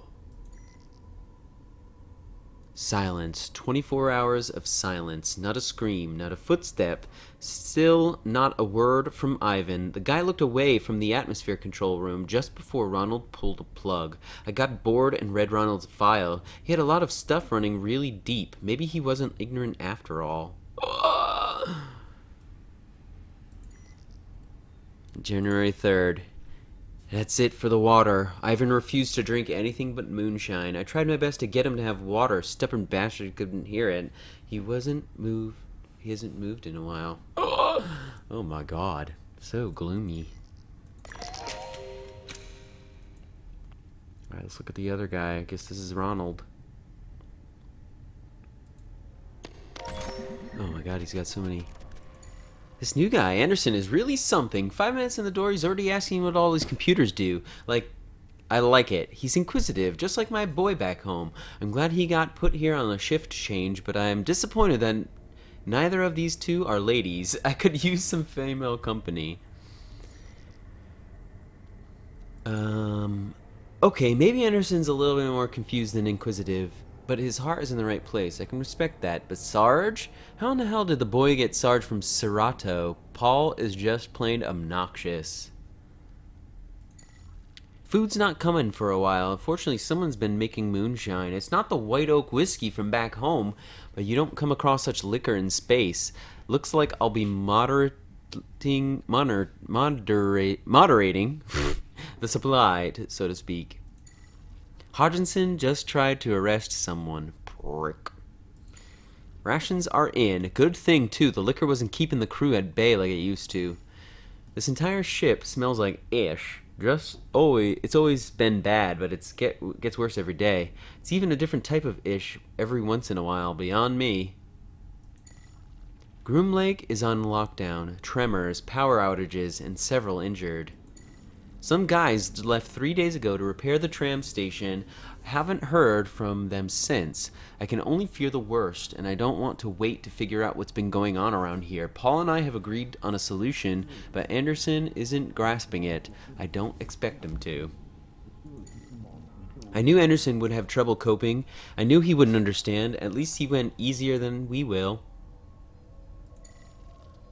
Silence. 24 hours of silence. Not a scream, not a footstep. Still not a word from Ivan. The guy looked away from the atmosphere control room just before Ronald pulled a plug. I got bored and read Ronald's file. He had a lot of stuff running really deep. Maybe he wasn't ignorant after all. January 3rd. That's it for the water. Ivan refused to drink anything but moonshine. I tried my best to get him to have water. Stubborn bastard couldn't hear it. He hasn't moved in a while. Oh my god. So gloomy. Alright, let's look at the other guy. I guess this is Ronald. Oh my god, he's got so many. This new guy, Anderson, is really something. 5 minutes in the door, he's already asking what all these computers do. Like, I like it. He's inquisitive, just like my boy back home. I'm glad he got put here on a shift change, but I am disappointed that neither of these two are ladies. I could use some female company. Okay, maybe Anderson's a little bit more confused than inquisitive, but his heart is in the right place. I can respect that. But Sarge? How in the hell did the boy get Sarge from Serato? Paul is just plain obnoxious. Food's not coming for a while. Unfortunately, someone's been making moonshine. It's not the White Oak whiskey from back home, but you don't come across such liquor in space. Looks like I'll be moderating the the supply, so to speak. Hodgkinson just tried to arrest someone. Prick. Rations are in. Good thing, too. The liquor wasn't keeping the crew at bay like it used to. This entire ship smells like ish. It's always been bad, but it gets worse every day. It's even a different type of ish every once in a while, beyond me. Groom Lake is on lockdown. Tremors, power outages, and several injured. Some guys left 3 days ago to repair the tram station. Haven't heard from them since. I can only fear the worst, and I don't want to wait to figure out what's been going on around here. Paul and I have agreed on a solution, but Anderson isn't grasping it. I don't expect him to. I knew Anderson would have trouble coping. I knew he wouldn't understand. At least he went easier than we will.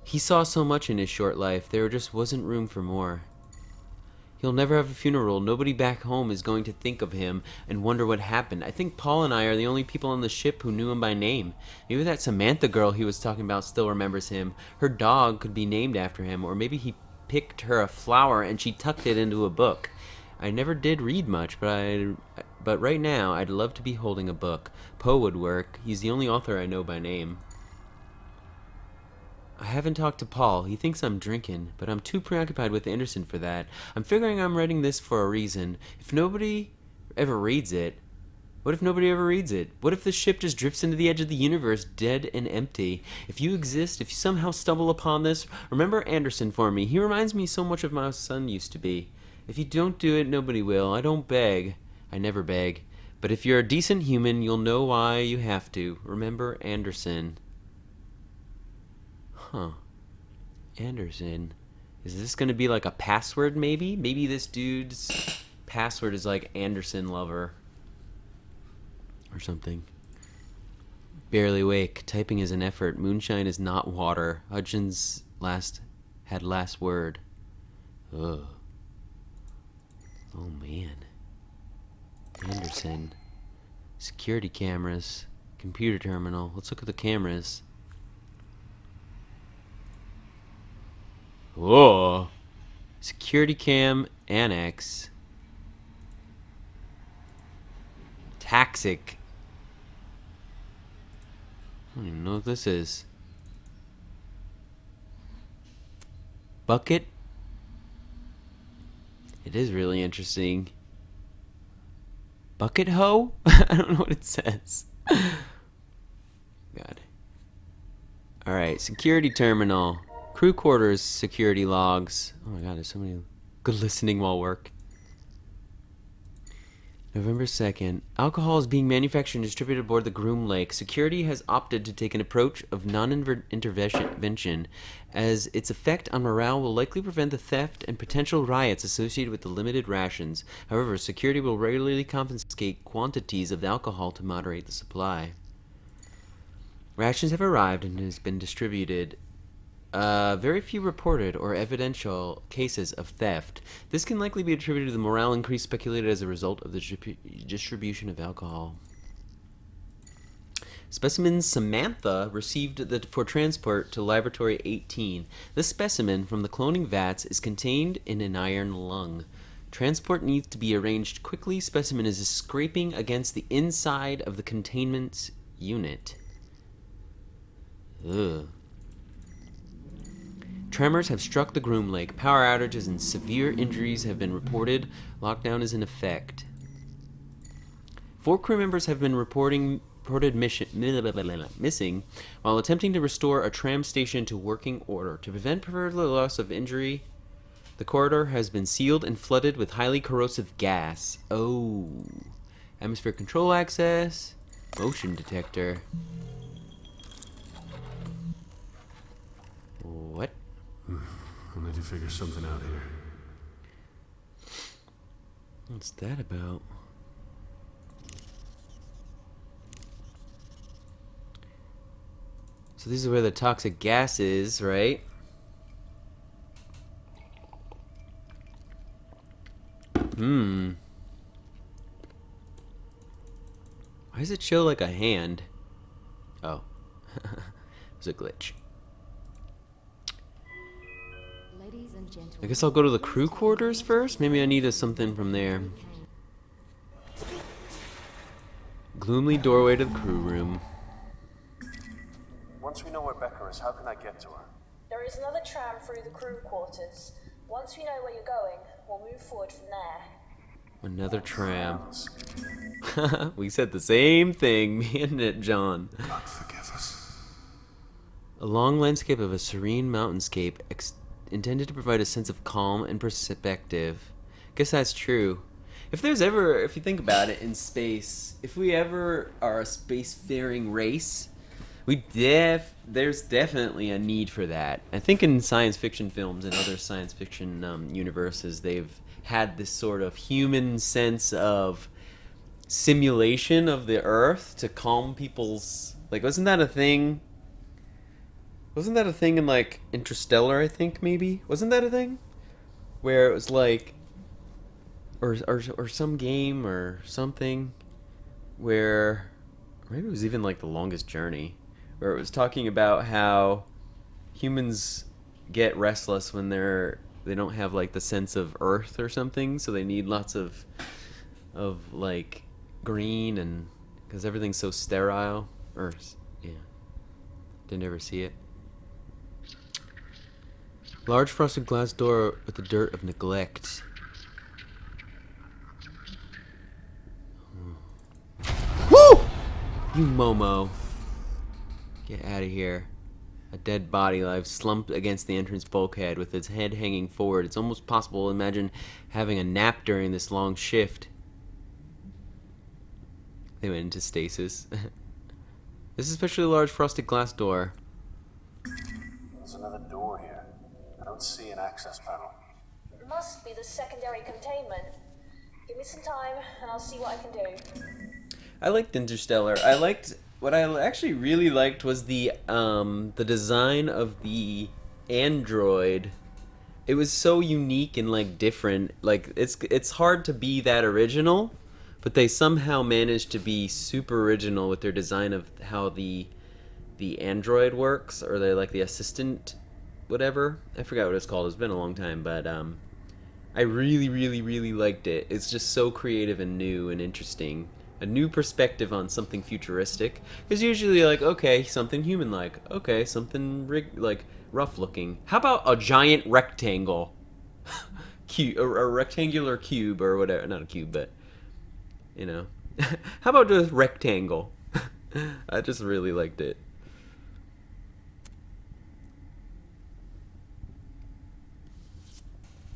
He saw so much in his short life. There just wasn't room for more. He'll never have a funeral. Nobody back home is going to think of him and wonder what happened. I think Paul and I are the only people on the ship who knew him by name. Maybe that Samantha girl he was talking about still remembers him. Her dog could be named after him, or maybe he picked her a flower and she tucked it into a book. I never did read much, but right now I'd love to be holding a book. Poe would work. He's the only author I know by name. I haven't talked to Paul. He thinks I'm drinking, but I'm too preoccupied with Anderson for that. I'm figuring I'm writing this for a reason. If nobody ever reads it, what if nobody ever reads it? What if the ship just drifts into the edge of the universe, dead and empty? If you exist, if you somehow stumble upon this, remember Anderson for me. He reminds me so much of my son used to be. If you don't do it, nobody will. I don't beg. I never beg. But if you're a decent human, you'll know why you have to. Remember Anderson. Huh. Anderson. Is this going to be like a password, maybe? Maybe this dude's password is like Anderson Lover. Or something. Barely awake. Typing is an effort. Moonshine is not water. Hudgens had last word. Ugh. Oh, man. Anderson. Security cameras. Computer terminal. Let's look at the cameras. Whoa. Security cam annex. Taxic. I don't even know what this is. Bucket. It is really interesting. Bucket hoe? I don't know what it says. God. Alright, security terminal. Crew quarters security logs. Oh my god, there's so many good listening while work. November 2nd. Alcohol is being manufactured and distributed aboard the Groom Lake. Security has opted to take an approach of non-intervention, as its effect on morale will likely prevent the theft and potential riots associated with the limited rations. However, security will regularly confiscate quantities of alcohol to moderate the supply. Rations have arrived and has been distributed. Very few reported or evidential cases of theft. This can likely be attributed to the morale increase speculated as a result of the distribution of alcohol. Specimen Samantha received for transport to Laboratory 18. This specimen from the cloning vats is contained in an iron lung. Transport needs to be arranged quickly. Specimen is scraping against the inside of the containment unit. Ugh. Tremors have struck the Groom Lake. Power outages and severe injuries have been reported. Lockdown is in effect. 4 crew members have been reported missing while attempting to restore a tram station to working order. To prevent further loss of injury, the corridor has been sealed and flooded with highly corrosive gas. Oh. Atmosphere control access. Motion detector. What? I'll need to figure something out here. What's that about? So this is where the toxic gas is, right? Why does it show like a hand? Oh. It was a glitch. Ladies and gentle. I guess I'll go to the crew quarters first. Maybe I need something from there. Gloomy doorway to the crew room. Once we know where Becca is, how can I get to her? There is another tram through the crew quarters. Once we know where you're going, we'll move forward from there. Another tram. We said the same thing, me and John. God forgive us. A long landscape of a serene mountainscape intended to provide a sense of calm and perspective. Guess that's true. If you think about it, in space, if we ever are a spacefaring race, there's definitely a need for that. I think in science fiction films and other science fiction universes, they've had this sort of human sense of simulation of the Earth to calm people's... Like, wasn't that a thing? Wasn't that a thing in, like, Interstellar, I think, maybe? Wasn't that a thing? Where it was like... Or some game or something where... Maybe it was even, like, The Longest Journey. Where it was talking about how humans get restless when they don't have, like, the sense of Earth or something. So they need lots of like, green and... Because everything's so sterile. Or, yeah. Didn't ever see it. Large frosted glass door with the dirt of neglect. Woo! You Momo. Get out of here. A dead body lies slumped against the entrance bulkhead with its head hanging forward. It's almost possible to imagine having a nap during this long shift. They went into stasis. This is especially a large frosted glass door. There's another door here. I don't see an access panel. It must be the secondary containment. Give me some time, and I'll see what I can do. I liked Interstellar. What I actually really liked was the design of the android. It was so unique and, like, different. Like, it's hard to be that original, but they somehow managed to be super original with their design of how the android works, or the assistant, whatever. I forgot what it's called. It's been a long time, but I really, really, really liked it. It's just so creative and new and interesting. A new perspective on something futuristic. Because usually, like, okay, something human-like. Okay, something rough-looking. How about a giant rectangle? Cube, a rectangular cube or whatever. Not a cube, but, you know. How about just rectangle? I just really liked it.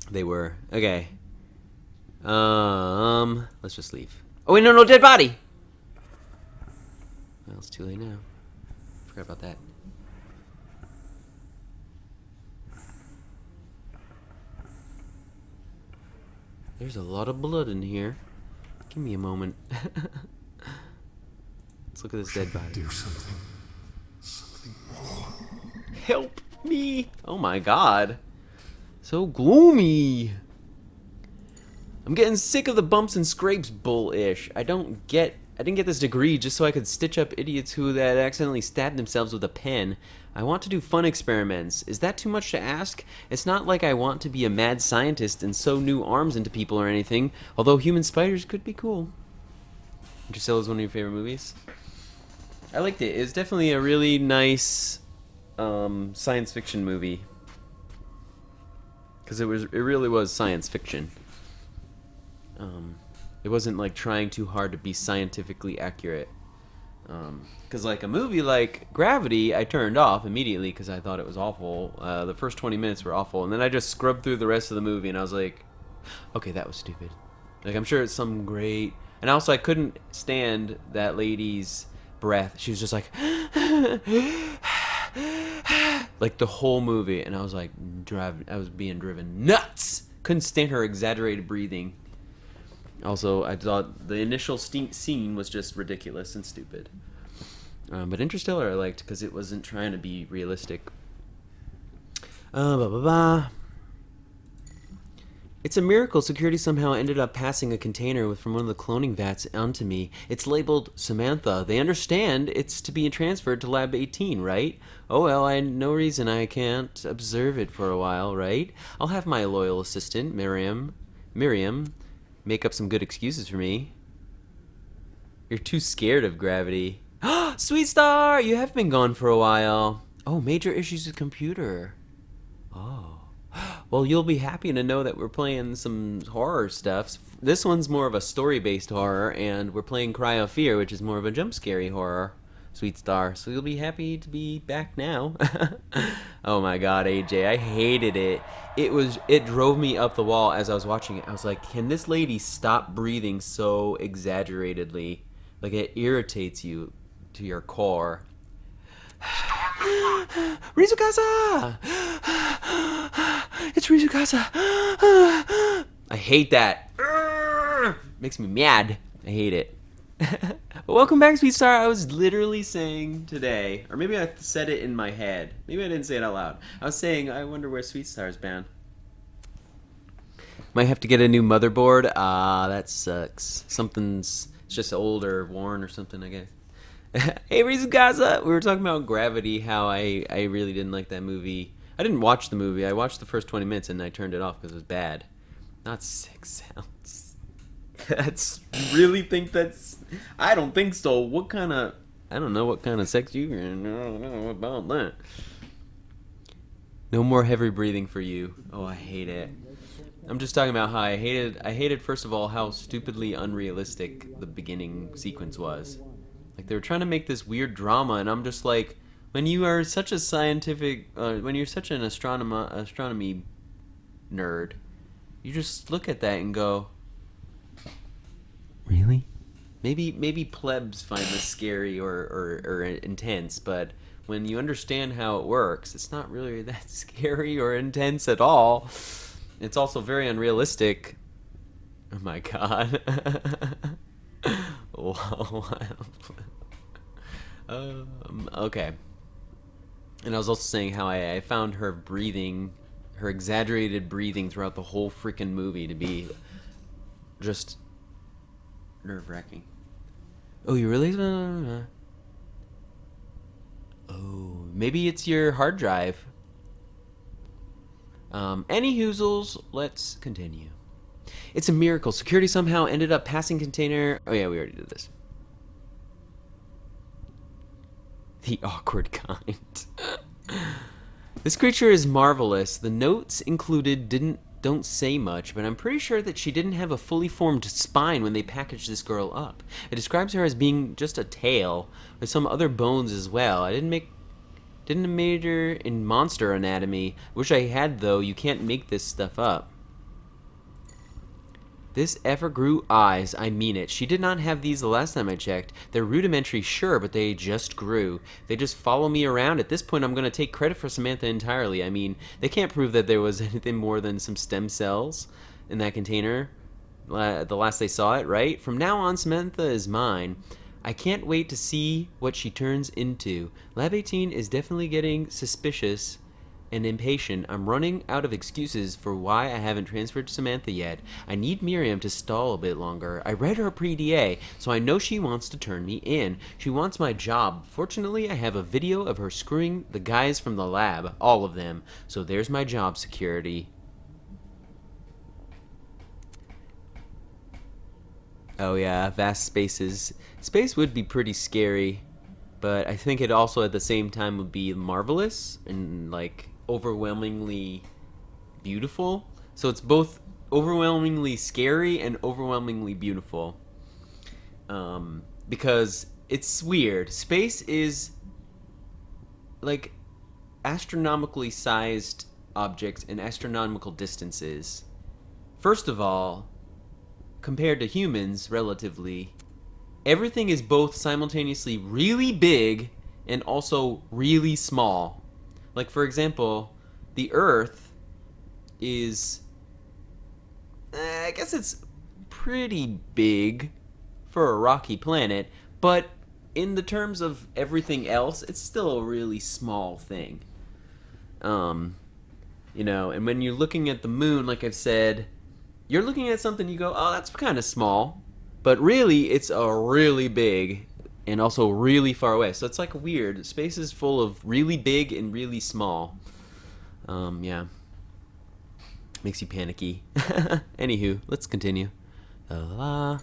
They were. Okay. Let's just leave. Oh wait, no, dead body! Well, it's too late now. Forgot about that. There's a lot of blood in here. Give me a moment. Let's look at this dead body. Do something. Something more. Help me! Oh my god. So gloomy. I'm getting sick of the bumps and scrapes bull-ish. I didn't get this degree just so I could stitch up idiots who had accidentally stabbed themselves with a pen. I want to do fun experiments. Is that too much to ask? It's not like I want to be a mad scientist and sew new arms into people or anything, although human spiders could be cool. Interstellar is one of your favorite movies? I liked it. It's definitely a really nice science fiction movie. Because it really was science fiction. It wasn't like trying too hard to be scientifically accurate. Because like a movie like Gravity, I turned off immediately because I thought it was awful. The first 20 minutes were awful, and then I just scrubbed through the rest of the movie, and I was like, okay, that was stupid. Like, I'm sure it's some great... And also, I couldn't stand that lady's breath. She was just like... like the whole movie, and I was like, I was being driven nuts! Couldn't stand her exaggerated breathing. Also, I thought the initial scene was just ridiculous and stupid. But Interstellar I liked because it wasn't trying to be realistic. It's a miracle security somehow ended up passing a container from one of the cloning vats onto me. It's labeled Samantha. They understand it's to be transferred to Lab 18, right? Oh well, I no reason I can't observe it for a while, right? I'll have my loyal assistant, Miriam, make up some good excuses for me. You're too scared of gravity. Sweet Star, you have been gone for a while. Oh, major issues with computer. Oh. Well, you'll be happy to know that we're playing some horror stuff. This one's more of a story-based horror, and we're playing Cry of Fear, which is more of a jump-scary horror, Sweet Star. So you'll be happy to be back now. Oh my god, AJ, I hated it. It drove me up the wall as I was watching it. I was like, can this lady stop breathing so exaggeratedly? Like, it irritates you to your core. Rizukasa! It's Rizukasa! I hate that. Makes me mad. I hate it. But welcome back, Sweet Star. I was literally saying today, or maybe I said it in my head. Maybe I didn't say it out loud. I was saying, I wonder where Sweet Star's been. Might have to get a new motherboard. That sucks. It's just old or worn or something, I guess. Hey, Rizukasa! We were talking about Gravity, how I really didn't like that movie. I didn't watch the movie. I watched the first 20 minutes and I turned it off because it was bad. Not 6 sounds. Really think that's... I don't think so. What kind of... I don't know what kind of sex you... I don't know about that. No more heavy breathing for you. Oh, I hate it. I'm just talking about how I hated first of all how stupidly unrealistic the beginning sequence was. Like, they were trying to make this weird drama, and I'm just like, when you are such a scientific, when you're such an astronomy nerd, you just look at that and go, really? Maybe plebs find this scary or intense, but when you understand how it works, it's not really that scary or intense at all. It's also very unrealistic. Oh my god. Okay. And I was also saying how I found her breathing, her exaggerated breathing throughout the whole freaking movie to be just nerve-wracking. Oh, you really? Oh, maybe it's your hard drive. Any hoozles, let's continue. It's a miracle. Security somehow ended up passing container. Oh yeah, we already did this. The awkward kind. This creature is marvelous. The notes included don't say much, but I'm pretty sure that she didn't have a fully formed spine when they packaged this girl up. It describes her as being just a tail with some other bones as well. I didn't major in monster anatomy. Wish I had though. You can't make this stuff up. This ever grew eyes, I mean it. She did not have these the last time I checked. They're rudimentary, sure, but they just grew. They just follow me around. At this point, I'm going to take credit for Samantha entirely. I mean, they can't prove that there was anything more than some stem cells in that container the last they saw it, right? From now on, Samantha is mine. I can't wait to see what she turns into. Lab 18 is definitely getting suspicious and impatient. I'm running out of excuses for why I haven't transferred to Samantha yet. I need Miriam to stall a bit longer. I read her pre-DA, so I know she wants to turn me in. She wants my job. Fortunately, I have a video of her screwing the guys from the lab, all of them. So there's my job security. Oh yeah, vast spaces. Space would be pretty scary, but I think it also at the same time would be marvelous and like overwhelmingly beautiful. So it's both overwhelmingly scary and overwhelmingly beautiful. Because it's weird. Space is like astronomically sized objects and astronomical distances. First of all, compared to humans, relatively, everything is both simultaneously really big and also really small. Like, for example, the Earth is... I guess it's pretty big for a rocky planet, but in the terms of everything else, it's still a really small thing. You know, and when you're looking at the moon, like I've said, you're looking at something, you go, oh, that's kind of small. But really, it's a really big and also really far away. So it's like weird. Space is full of really big and really small. Yeah. Makes you panicky. Anywho, let's continue. Dr.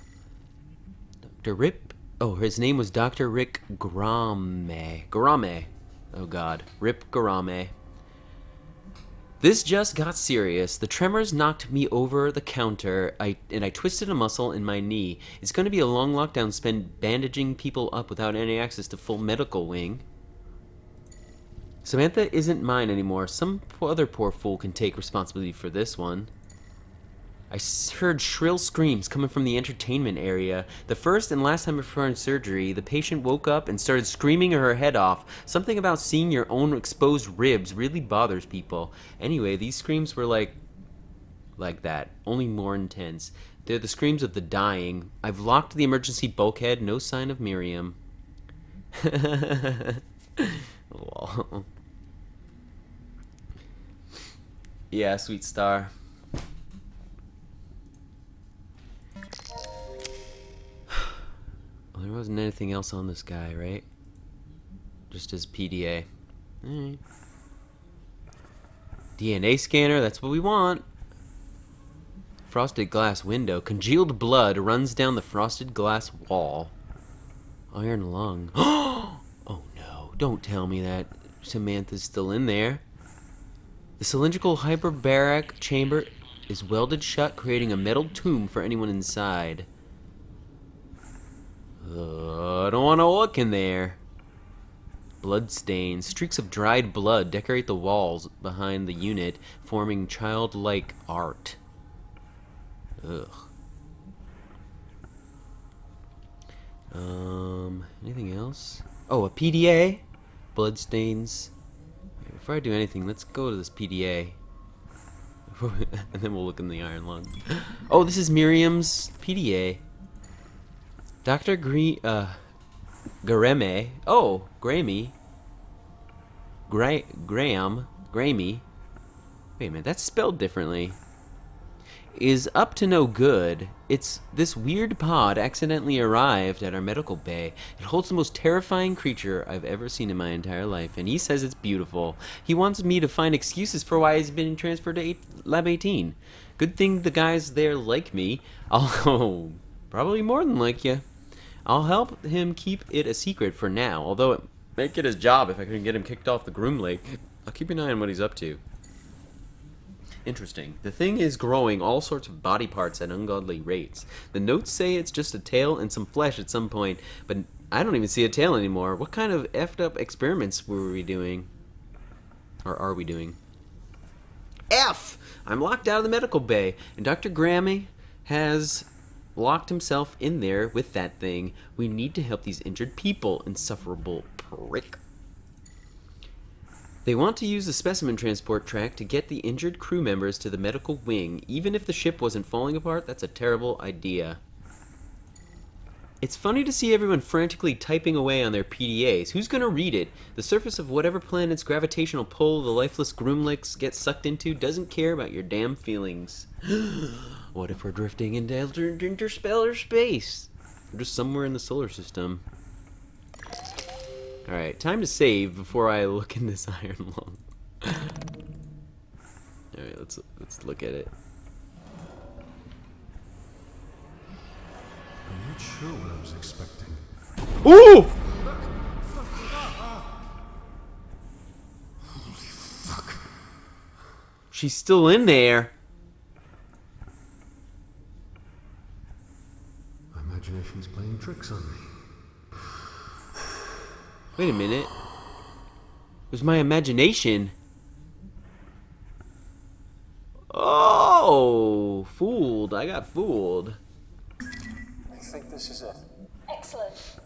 Rip. Oh, his name was Dr. Rick Garame. Garame. Oh, God. Rip Garame. This just got serious. The tremors knocked me over the counter, and I twisted a muscle in my knee. It's going to be a long lockdown spent bandaging people up without any access to full medical wing. Samantha isn't mine anymore. Some other poor fool can take responsibility for this one. I heard shrill screams coming from the entertainment area. The first and last time before surgery, the patient woke up and started screaming her head off. Something about seeing your own exposed ribs really bothers people. Anyway, these screams were like that, only more intense. They're the screams of the dying. I've locked the emergency bulkhead, no sign of Miriam. Yeah, sweet star. Well, there wasn't anything else on this guy, right? Just his PDA. Alright. DNA scanner, that's what we want. Frosted glass window. Congealed blood runs down the frosted glass wall. Iron lung. Oh no, don't tell me that Samantha's still in there. The cylindrical hyperbaric chamber is welded shut, creating a metal tomb for anyone inside. I don't want to look in there. Bloodstains. Streaks of dried blood decorate the walls behind the unit, forming childlike art. Ugh. Anything else? Oh, a PDA? Bloodstains. Before I do anything, let's go to this PDA. And then we'll look in the iron lung. Oh, this is Miriam's PDA. Dr. Garame. Oh, Grammy. Graham. Grammy. Wait a minute, that's spelled differently. Is up to no good. It's this weird pod accidentally arrived at our medical bay. It holds the most terrifying creature I've ever seen in my entire life, and he says it's beautiful. He wants me to find excuses for why he's been transferred to Lab 18. Good thing the guys there like me. I'll probably more than like you. I'll help him keep it a secret for now, although it might get his job if I can get him kicked off the Groom Lake. I'll keep an eye on what he's up to. Interesting. The thing is growing all sorts of body parts at ungodly rates. The notes say it's just a tail and some flesh at some point, but I don't even see a tail anymore. What kind of effed up experiments were we doing? Or are we doing? F! I'm locked out of the medical bay, and Dr. Grammy has locked himself in there with that thing. We need to help these injured people, insufferable prick. They want to use the specimen transport track to get the injured crew members to the medical wing. Even if the ship wasn't falling apart, that's a terrible idea. It's funny to see everyone frantically typing away on their PDAs. Who's gonna read it? The surface of whatever planet's gravitational pull the lifeless groomlicks get sucked into doesn't care about your damn feelings. What if we're drifting into interstellar space? We're just somewhere in the solar system. Alright, time to save before I look in this iron lung. Alright, let's look at it. I'm not sure what I was expecting. Ooh! Holy fuck. She's still in there. My imagination's playing tricks on me. Wait a minute. It was my imagination. Oh, fooled. I got fooled. I think this is it. Excellent.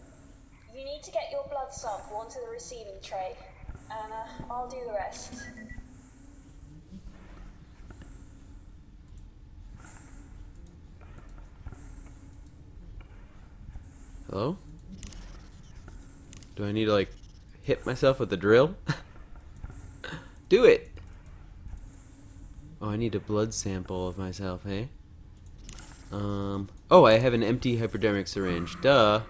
You need to get your blood sample onto the receiving tray, and I'll do the rest. Hello? Do I need to, like, hit myself with the drill? Do it! Oh, I need a blood sample of myself, eh? Oh, I have an empty hypodermic syringe. Duh.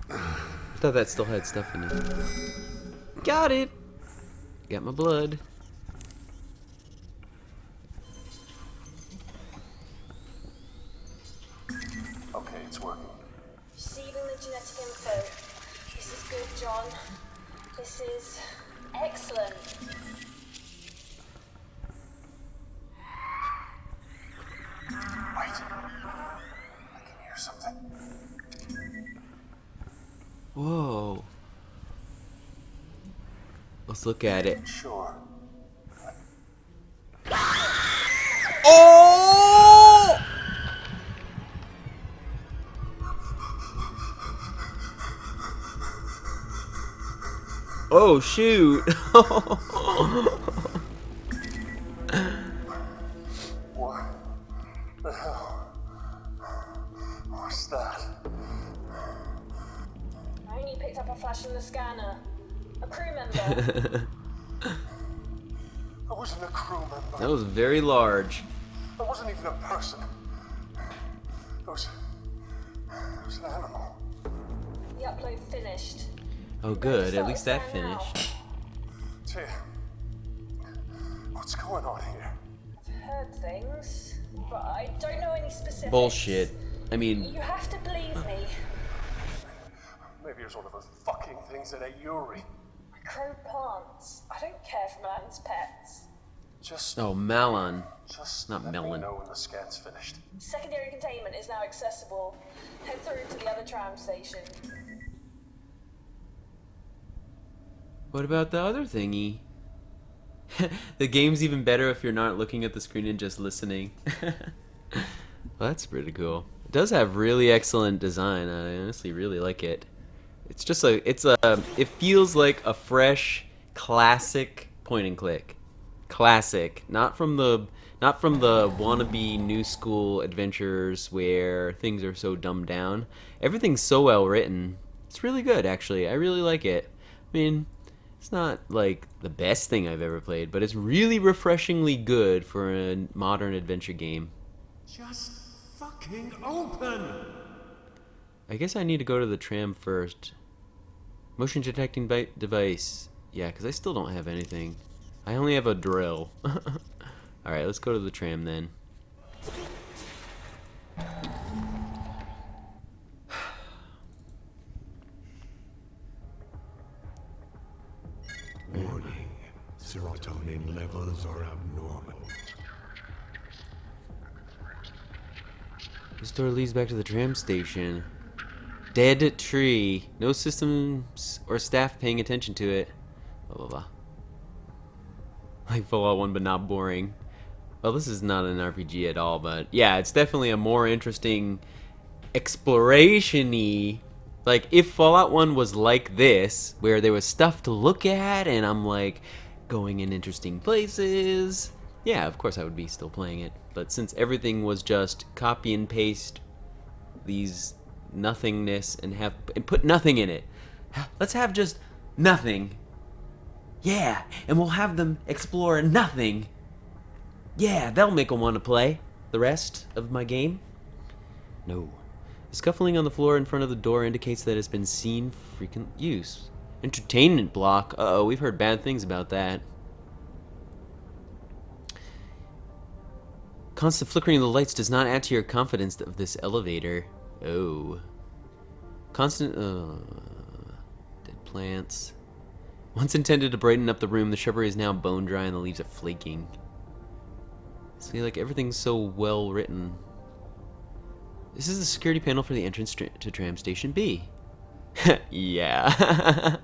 I thought that still had stuff in it. Got it. Got my blood. Okay, it's working. Receiving the genetic info. This is good, John. This is excellent. Wait. I can hear something. Whoa. Let's look at it. Sure. Oh! Oh, shoot. What the hell? What's that? I only picked up a flash from the scanner. A crew member. I wasn't a crew member. That was very large. I wasn't even a person. It was an animal. The upload finished. Oh, good. At least that finished. Tia, what's going on here? I've heard things, but I don't know any specifics. Bullshit. I mean, You have to believe me. Maybe it was one of those fucking things that ate Yuri. I grow plants. I don't care for man's pets. Just, oh, Malon. just Not let melon. me know when the scan's finished. Secondary containment is now accessible. Head through to the other tram station. What about the other thingy? The game's even better if you're not looking at the screen and just listening. Well, that's pretty cool. It does have really excellent design. I honestly really like it. It's just it feels like a fresh, classic point and click. Classic, not from the wannabe new school adventures where things are so dumbed down. Everything's so well written. It's really good, actually. I really like it. I mean, it's not like the best thing I've ever played, but it's really refreshingly good for a modern adventure game. Just fucking open! I guess I need to go to the tram first. Motion detecting device. Yeah, because I still don't have anything. I only have a drill. Alright, let's go to the tram then. Warning. Serotonin levels are abnormal. This door leads back to the tram station. Dead tree. No systems or staff paying attention to it. Blah, blah, blah. Like Fallout 1, but not boring. Well, this is not an RPG at all, but yeah, it's definitely a more interesting exploration-y. Like, if Fallout 1 was like this, where there was stuff to look at, and I'm like going in interesting places, yeah, of course I would be still playing it. But since everything was just copy and paste these nothingness and put nothing in it, let's have just nothing. Yeah, and we'll have them explore nothing. Yeah, that'll make them want to play the rest of my game. No. The scuffling on the floor in front of the door indicates that it's been seen frequent use. Entertainment block. Uh-oh, we've heard bad things about that. Constant flickering of the lights does not add to your confidence of this elevator. Oh. Constant, dead plants. Once intended to brighten up the room, the shrubbery is now bone dry and the leaves are flaking. See, like, everything's so well written. This is the security panel for the entrance to Tram Station B. Yeah.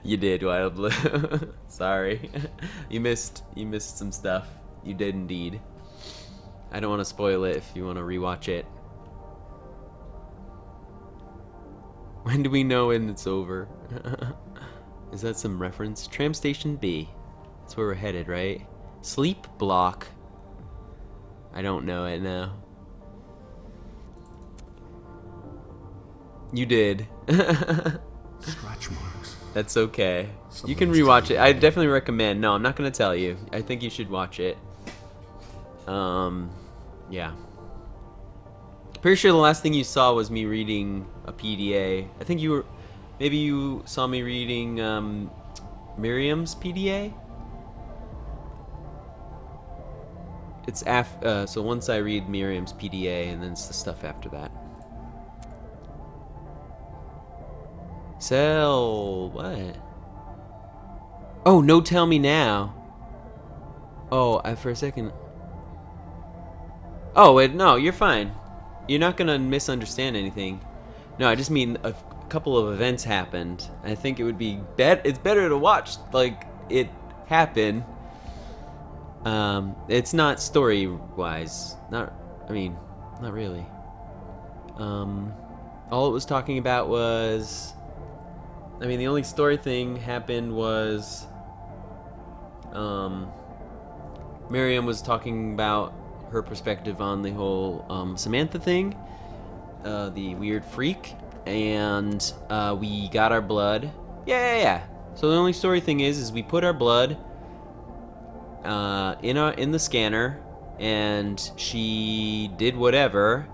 You did, Wild Blue. Sorry. You missed some stuff. You did indeed. I don't want to spoil it if you want to rewatch it. When do we know when it's over? Is that some reference? Tram Station B. That's where we're headed, right? Sleep block. I don't know it now. You did. Scratch marks. That's okay. You can rewatch it. I definitely recommend. No, I'm not gonna tell you. I think you should watch it. Yeah. Pretty sure the last thing you saw was me reading a PDA. I think you were, maybe you saw me reading Miriam's PDA. It's so once I read Miriam's PDA, and then it's the stuff after that. Sell what? Oh, no, tell me now. Oh, for a second. Oh, wait, no, you're fine. You're not gonna misunderstand anything. No, I just mean a couple of events happened. I think it would be it's better to watch like it happen. It's not story-wise. Not really. All it was talking about was, the only story thing happened was, Miriam was talking about her perspective on the whole Samantha thing, the weird freak, and we got our blood. Yeah. So the only story thing is we put our blood in the scanner, and she did whatever,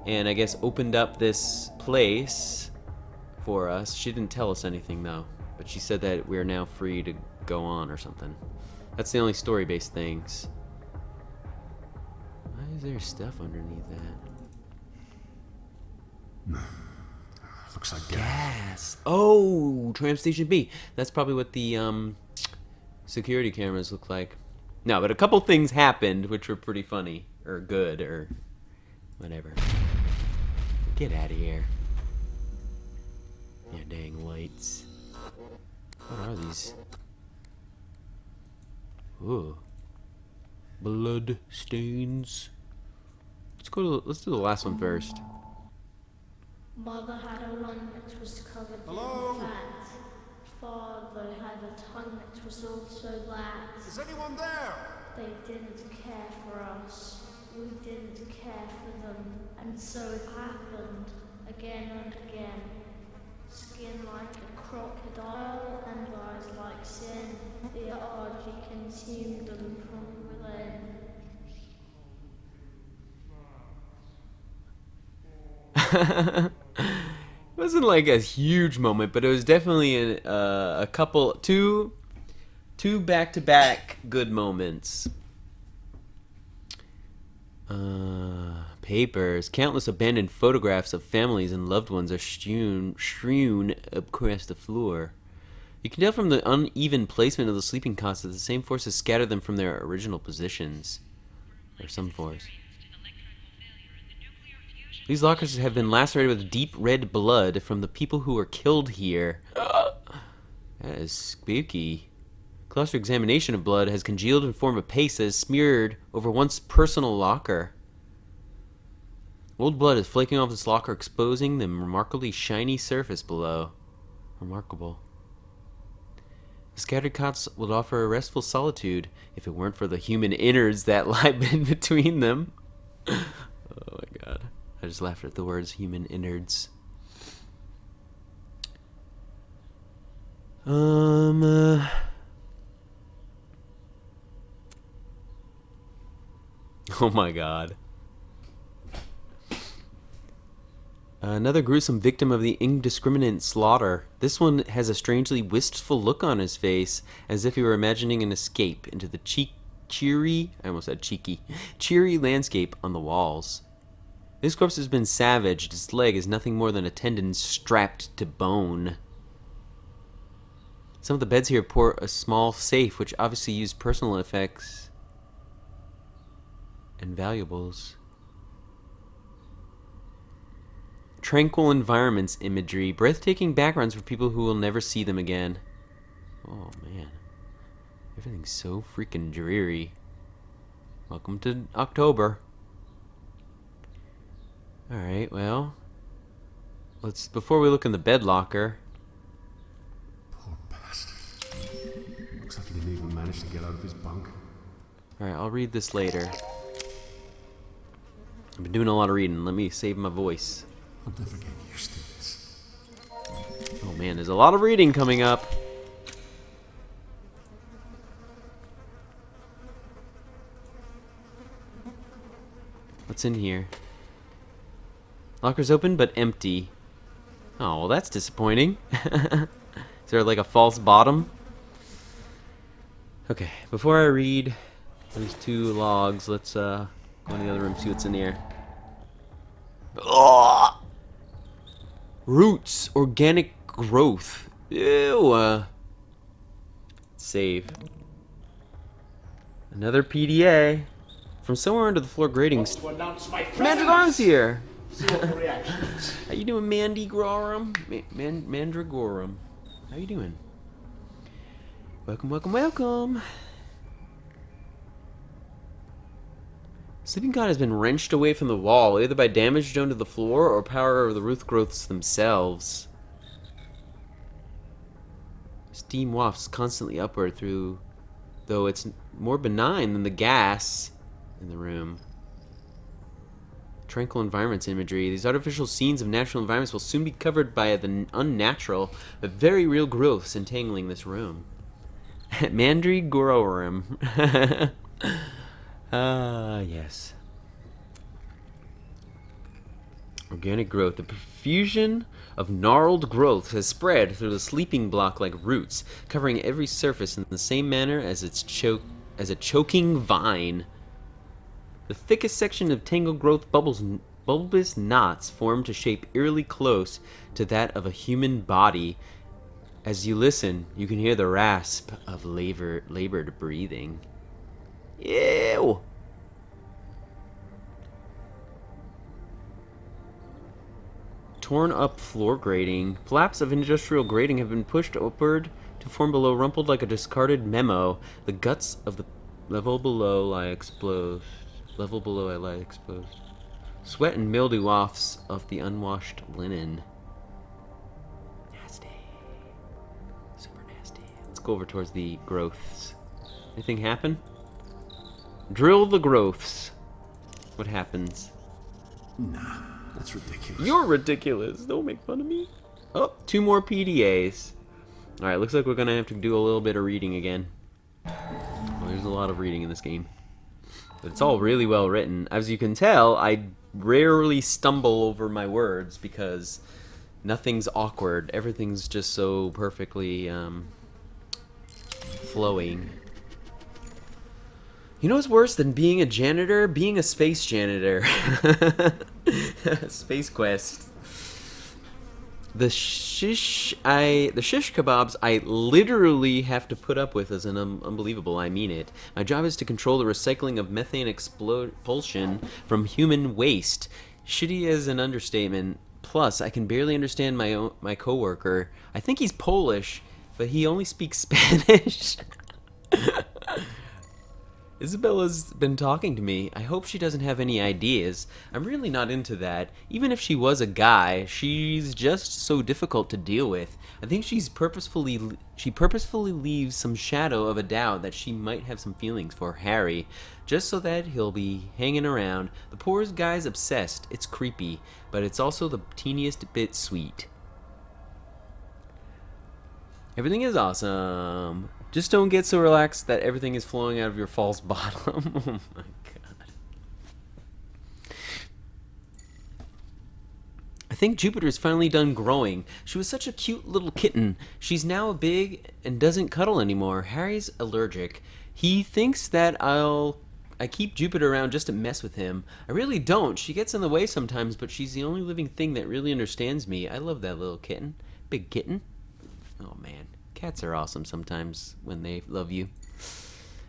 and I guess opened up this place for us. She didn't tell us anything though, but she said that we're now free to go on or something. That's the only story-based things. Why is there stuff underneath that? Looks like gas. Oh, tram station B. That's probably what the security cameras look like. No, but a couple things happened which were pretty funny or good or whatever. Get out of here. Yeah, dang lights. What are these? Ooh. Blood stains. Let's do the last one first. Mother had a lung that was covered in fat. Father had a tongue that was also black. Is anyone there? They didn't care for us. We didn't care for them. And so it happened again and again. Skin like a crocodile and eyes like sin. The RG consumed them from within. It wasn't like a huge moment, but it was definitely a couple, two back-to-back good moments. Papers. Countless abandoned photographs of families and loved ones are strewn across the floor. You can tell from the uneven placement of the sleeping cots that the same forces scattered them from their original positions. Or some force. These lockers have been lacerated with deep red blood from the people who were killed here. That is spooky. Closer examination of blood has congealed and formed a paste that is smeared over one's personal locker. Old blood is flaking off this locker, exposing the remarkably shiny surface below. Remarkable. The scattered cots would offer a restful solitude if it weren't for the human innards that lie in between them. Oh my god. I just laughed at the words human innards. Oh my god. Another gruesome victim of the indiscriminate slaughter. This one has a strangely wistful look on his face, as if he were imagining an escape into the cheery landscape on the walls. This corpse has been savaged. Its leg is nothing more than a tendon strapped to bone. Some of the beds here port a small safe, which obviously used personal effects and valuables. Tranquil environments imagery. Breathtaking backgrounds for people who will never see them again. Oh, man. Everything's so freaking dreary. Welcome to October. Alright, well. Before we look in the bed locker. Poor bastard. Looks like he didn't even manage to get out of his bunk. Alright, I'll read this later. I've been doing a lot of reading. Let me save my voice. I'll never get used to this. Oh man, there's a lot of reading coming up. What's in here? Locker's open but empty. Oh, well, that's disappointing. Is there like a false bottom? Okay, before I read these 2 logs, let's go in the other room, see what's in here. Ugh! Roots, organic growth. Ew. Save. Another PDA. From somewhere under the floor grating. Mandragoram's here! How you doing, Mandragoram? Mandragoram. How you doing? Welcome, welcome, welcome. Sleeping God has been wrenched away from the wall, either by damage done to the floor or power of the root growths themselves. Steam wafts constantly upward through, though it's more benign than the gas in the room. Tranquil environments imagery. These artificial scenes of natural environments will soon be covered by the unnatural, but very real growths entangling this room. Mandragoram. Yes. Organic growth. The profusion of gnarled growth has spread through the sleeping block like roots, covering every surface in the same manner as a choking vine. The thickest section of tangled growth bulbous knots form to shape eerily close to that of a human body. As you listen, you can hear the rasp of labored breathing. Ew! Torn up floor grating. Flaps of industrial grating have been pushed upward to form below, rumpled like a discarded memo. The guts of the level below lie exposed. Sweat and mildew wafts of the unwashed linen. Nasty. Super nasty. Let's go over towards the growths. Anything happen? Drill the growths. What happens? Nah, that's ridiculous. You're ridiculous. Don't make fun of me. Oh, 2 more PDAs. Alright, looks like we're gonna have to do a little bit of reading again. Well, there's a lot of reading in this game. But it's all really well written. As you can tell, I rarely stumble over my words because nothing's awkward. Everything's just so perfectly flowing. You know what's worse than being a janitor? Being a space janitor. Space Quest. The shish kebabs I literally have to put up with as an unbelievable. I mean it. My job is to control the recycling of methane expulsion from human waste. Shitty is an understatement. Plus, I can barely understand my coworker. I think he's Polish, but he only speaks Spanish. Isabella's been talking to me. I hope she doesn't have any ideas. I'm really not into that. Even if she was a guy, she's just so difficult to deal with. I think she purposefully leaves some shadow of a doubt that she might have some feelings for Harry, just so that he'll be hanging around. The poor guy's obsessed. It's creepy, but it's also the teeniest bit sweet. Everything is awesome. Just don't get so relaxed that everything is flowing out of your false bottom. Oh my god. I think Jupiter's finally done growing. She was such a cute little kitten. She's now big and doesn't cuddle anymore. Harry's allergic. He thinks that I keep Jupiter around just to mess with him. I really don't. She gets in the way sometimes, but she's the only living thing that really understands me. I love that little kitten. Big kitten. Oh man. Cats are awesome sometimes when they love you.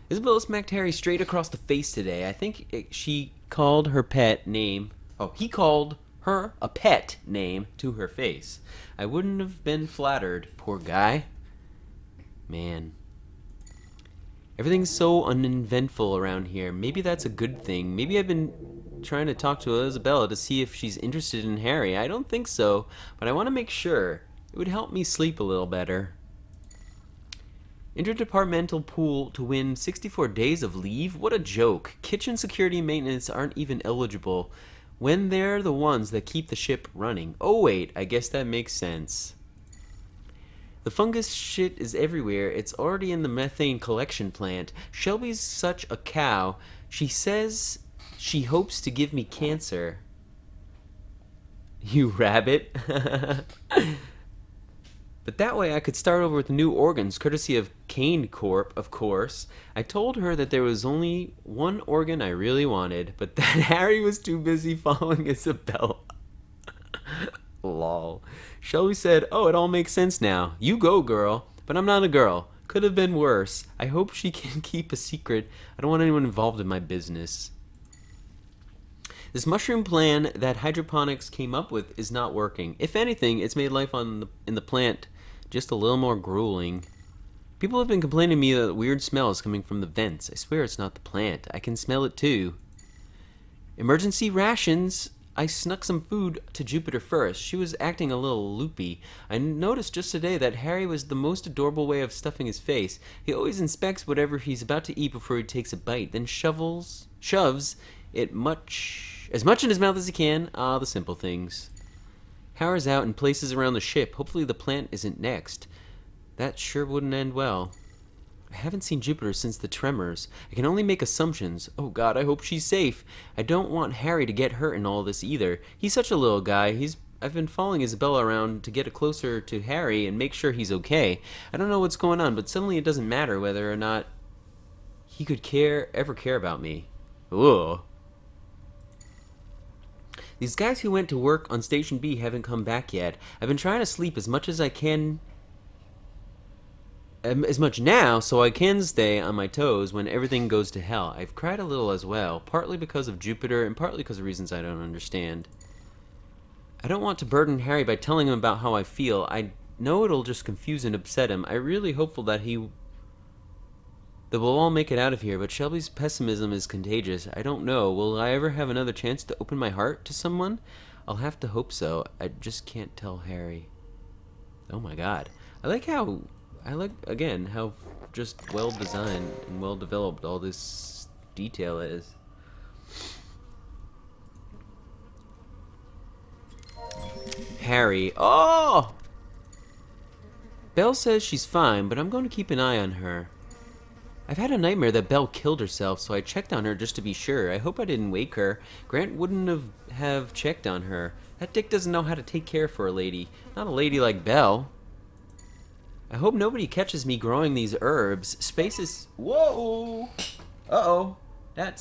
Isabella smacked Harry straight across the face today. I think she called her pet name. Oh, he called her a pet name to her face. I wouldn't have been flattered, poor guy. Man. Everything's so uneventful around here. Maybe that's a good thing. Maybe I've been trying to talk to Isabella to see if she's interested in Harry. I don't think so, but I want to make sure. It would help me sleep a little better. Interdepartmental pool to win 64 days of leave? What a joke. Kitchen security and maintenance aren't even eligible when they're the ones that keep the ship running. Oh wait, I guess that makes sense. The fungus shit is everywhere. It's already in the methane collection plant. Shelby's such a cow. She says she hopes to give me cancer. You rabbit. But that way I could start over with new organs, courtesy of Kane Corp, of course. I told her that there was only one organ I really wanted, but that Harry was too busy following Isabella. Lol. Shelby said, "Oh, it all makes sense now. You go, girl." But I'm not a girl. Could have been worse. I hope she can keep a secret. I don't want anyone involved in my business. This mushroom plan that hydroponics came up with is not working. If anything, it's made life in the plant just a little more grueling. People have been complaining to me that weird smell is coming from the vents. I swear it's not the plant. I can smell it too. Emergency rations. I snuck some food to Jupiter first. She was acting a little loopy. I noticed just today that Harry was the most adorable way of stuffing his face. He always inspects whatever he's about to eat before he takes a bite, then shoves it as much in his mouth as he can. Ah, the simple things. Powers out in places around the ship. Hopefully the plant isn't next. That sure wouldn't end well. I haven't seen Jupiter since the tremors. I can only make assumptions. Oh god, I hope she's safe. I don't want Harry to get hurt in all this either. He's such a little guy. I've been following Isabella around to get closer to Harry and make sure he's okay. I don't know what's going on, but suddenly it doesn't matter whether or not he could ever care about me. Ugh. These guys who went to work on Station B haven't come back yet. I've been trying to sleep as much as I can, as much now, so I can stay on my toes when everything goes to hell. I've cried a little as well, partly because of Jupiter and partly because of reasons I don't understand. I don't want to burden Harry by telling him about how I feel. I know it'll just confuse and upset him. I'm really hopeful that we'll all make it out of here, but Shelby's pessimism is contagious. I don't know. Will I ever have another chance to open my heart to someone? I'll have to hope so. I just can't tell Harry. Oh my god. I like, again, how just well designed and well developed all this detail is. Harry. Oh! Belle says she's fine, but I'm going to keep an eye on her. I've had a nightmare that Belle killed herself, so I checked on her just to be sure. I hope I didn't wake her. Grant wouldn't have checked on her. That dick doesn't know how to take care for a lady. Not a lady like Belle. I hope nobody catches me growing these herbs. Space is... Whoa! Uh-oh.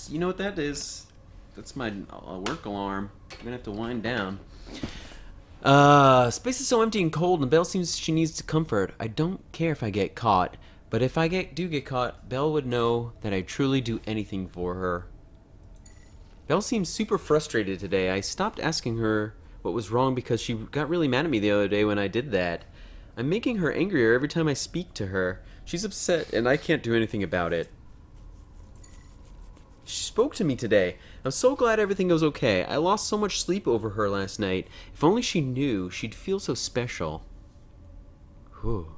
You know what that is. That's my work alarm. I'm gonna have to wind down. Space is so empty and cold, and Belle seems she needs comfort. I don't care if I get caught. But if I do get caught, Belle would know that I truly do anything for her. Belle seems super frustrated today. I stopped asking her what was wrong because she got really mad at me the other day when I did that. I'm making her angrier every time I speak to her. She's upset and I can't do anything about it. She spoke to me today. I'm so glad everything goes okay. I lost so much sleep over her last night. If only she knew, she'd feel so special. Whew.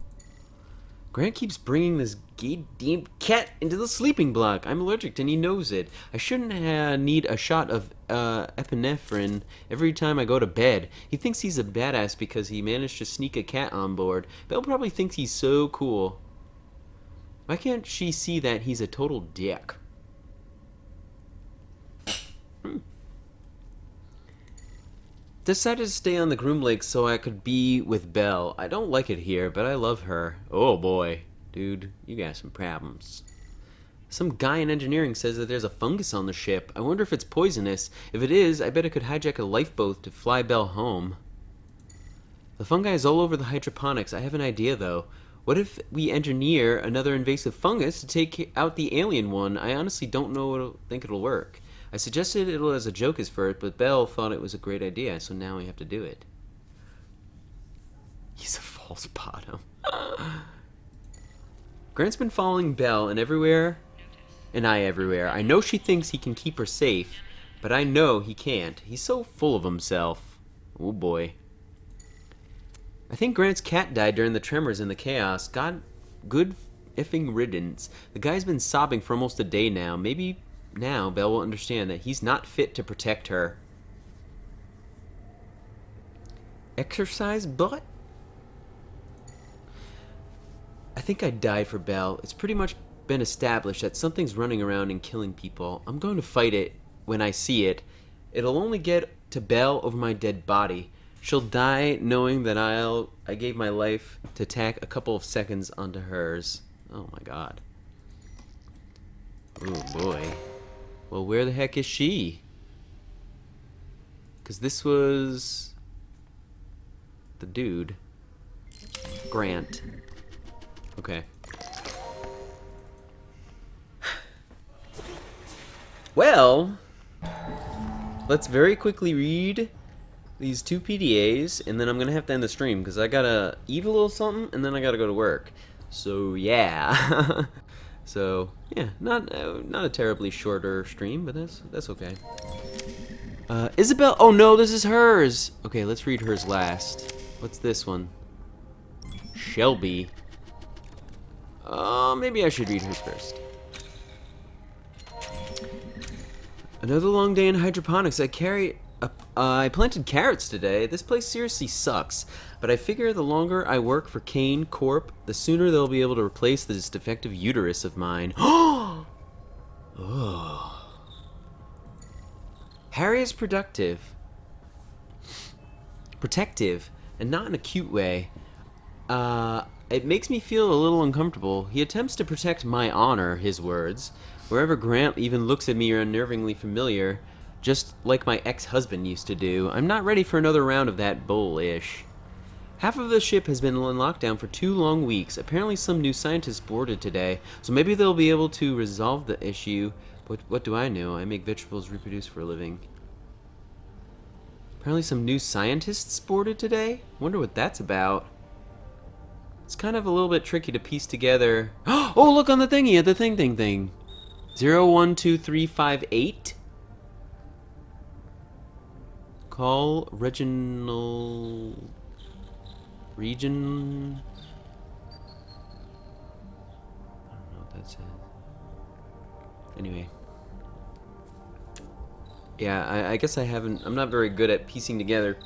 Grant keeps bringing this goddamn cat into the sleeping block. I'm allergic and he knows it. I shouldn't need a shot of epinephrine every time I go to bed. He thinks he's a badass because he managed to sneak a cat on board. Belle probably thinks he's so cool. Why can't she see that he's a total dick? Decided to stay on the Groom Lake so I could be with Belle. I don't like it here, but I love her. Oh boy. Dude, you got some problems. Some guy in engineering says that there's a fungus on the ship. I wonder if it's poisonous. If it is, I bet I could hijack a lifeboat to fly Belle home. The fungi is all over the hydroponics. I have an idea though. What if we engineer another invasive fungus to take out the alien one? I honestly don't think it'll work. I suggested it as a joke at first, but Belle thought it was a great idea, so now we have to do it. He's a false bottom. Grant's been following Belle and everywhere, and I everywhere. I know she thinks he can keep her safe, but I know he can't. He's so full of himself. Oh boy. I think Grant's cat died during the tremors and the chaos. God, good effing riddance. The guy's been sobbing for almost a day now. Maybe now Belle will understand that he's not fit to protect her. Exercise butt? I think I'd die for Belle. It's pretty much been established that something's running around and killing people. I'm going to fight it when I see it. It'll only get to Belle over my dead body. She'll die knowing that I gave my life to tack a couple of seconds onto hers. Oh my god. Oh boy. Well, where the heck is she? Because this was the dude. Grant. Okay. Well, let's very quickly read these 2 PDAs, and then I'm gonna have to end the stream because I gotta eat a little something, and then I gotta go to work. So yeah. So yeah, not a terribly shorter stream, but that's okay. Isabel. Oh no, this is hers. Okay, let's read hers last. What's this one? Shelby. Maybe I should read hers first. Another long day in hydroponics. I planted carrots today. This place seriously sucks. But I figure the longer I work for Kane Corp, the sooner they'll be able to replace this defective uterus of mine. Oh. Harry is protective, and not in a cute way. It makes me feel a little uncomfortable. He attempts to protect my honor, his words. Wherever Grant even looks at me are unnervingly familiar, just like my ex-husband used to do. I'm not ready for another round of that bullish. Half of the ship has been in lockdown for 2 long weeks. Apparently some new scientists boarded today, so maybe they'll be able to resolve the issue. But what do I know? I make vegetables reproduce for a living. Apparently some new scientists boarded today? Wonder what that's about. It's kind of a little bit tricky to piece together. Oh, look on the thingy, at the thing. 012358. Call region. I don't know what that says. Anyway. Yeah, I guess I'm not very good at piecing together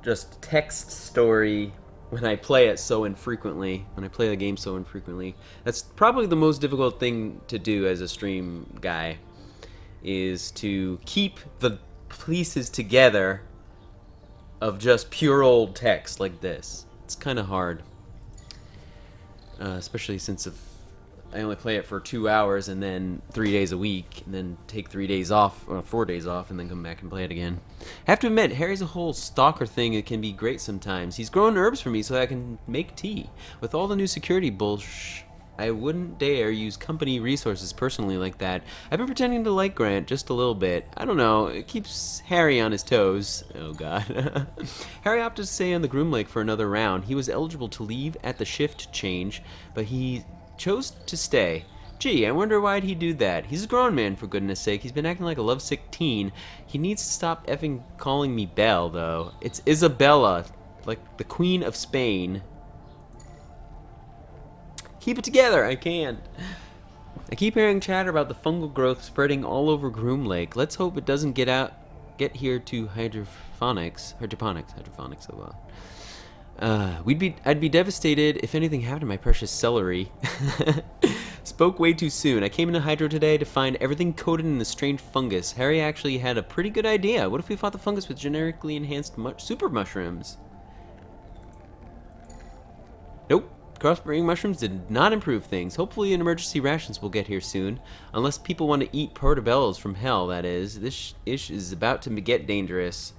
just text story when I play it so infrequently, when I play the game so infrequently. That's probably the most difficult thing to do as a stream guy, is to keep the pieces together of just pure old text like this. It's kind of hard, especially since I only play it for 2 hours and then 3 days a week, and then take 3 days off, or 4 days off, and then come back and play it again. I have to admit, Harry's a whole stalker thing. It can be great sometimes. He's growing herbs for me so I can make tea. With all the new security bullsh, I wouldn't dare use company resources personally like that. I've been pretending to like Grant just a little bit. I don't know, it keeps Harry on his toes. Oh god. Harry opted to stay on the Groom Lake for another round. He was eligible to leave at the shift change, but he chose to stay. Gee, I wonder why'd he do that. He's a grown man, for goodness sake. He's been acting like a lovesick teen. He needs to stop effing calling me Belle, though. It's Isabella, like the Queen of Spain. Keep it together, I can't. I keep hearing chatter about the fungal growth spreading all over Groom Lake. Let's hope it doesn't get here to hydroponics, oh well. I'd be devastated if anything happened to my precious celery. Spoke way too soon. I came into Hydro today to find everything coated in the strange fungus. Harry actually had a pretty good idea. What if we fought the fungus with generically enhanced super mushrooms? Nope. Crossbreeding mushrooms did not improve things. Hopefully an emergency rations will get here soon. Unless people want to eat portobellos from hell, that is. This ish is about to get dangerous.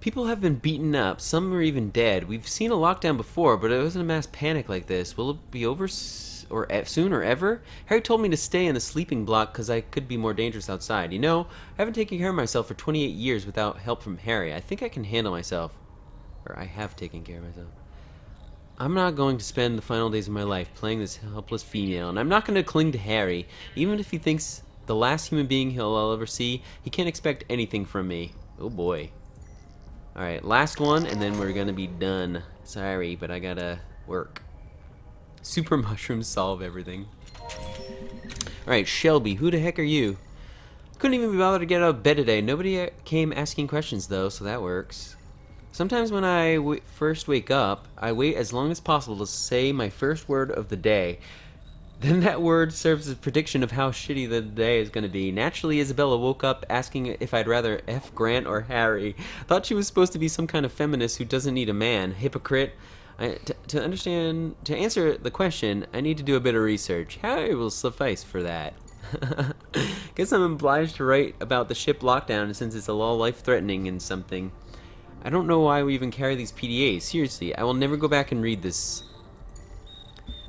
People have been beaten up. Some are even dead. We've seen a lockdown before, but it wasn't a mass panic like this. Will it be over soon or ever? Harry told me to stay in the sleeping block because I could be more dangerous outside. You know, I haven't taken care of myself for 28 years without help from Harry. I think I can handle myself. Or I have taken care of myself. I'm not going to spend the final days of my life playing this helpless female, and I'm not going to cling to Harry. Even if he thinks the last human being I'll ever see, he can't expect anything from me. Oh boy. Alright, last one, and then we're gonna be done. Sorry, but I gotta work. Super mushrooms solve everything. Alright, Shelby, who the heck are you? Couldn't even be bothered to get out of bed today. Nobody came asking questions, though, so that works. Sometimes when I first wake up, I wait as long as possible to say my first word of the day. Then that word serves as a prediction of how shitty the day is going to be. Naturally, Isabella woke up asking if I'd rather F. Grant or Harry. Thought she was supposed to be some kind of feminist who doesn't need a man. Hypocrite. To answer the question, I need to do a bit of research. Harry will suffice for that. Guess I'm obliged to write about the ship lockdown since it's all life-threatening and something. I don't know why we even carry these PDAs. Seriously, I will never go back and read this.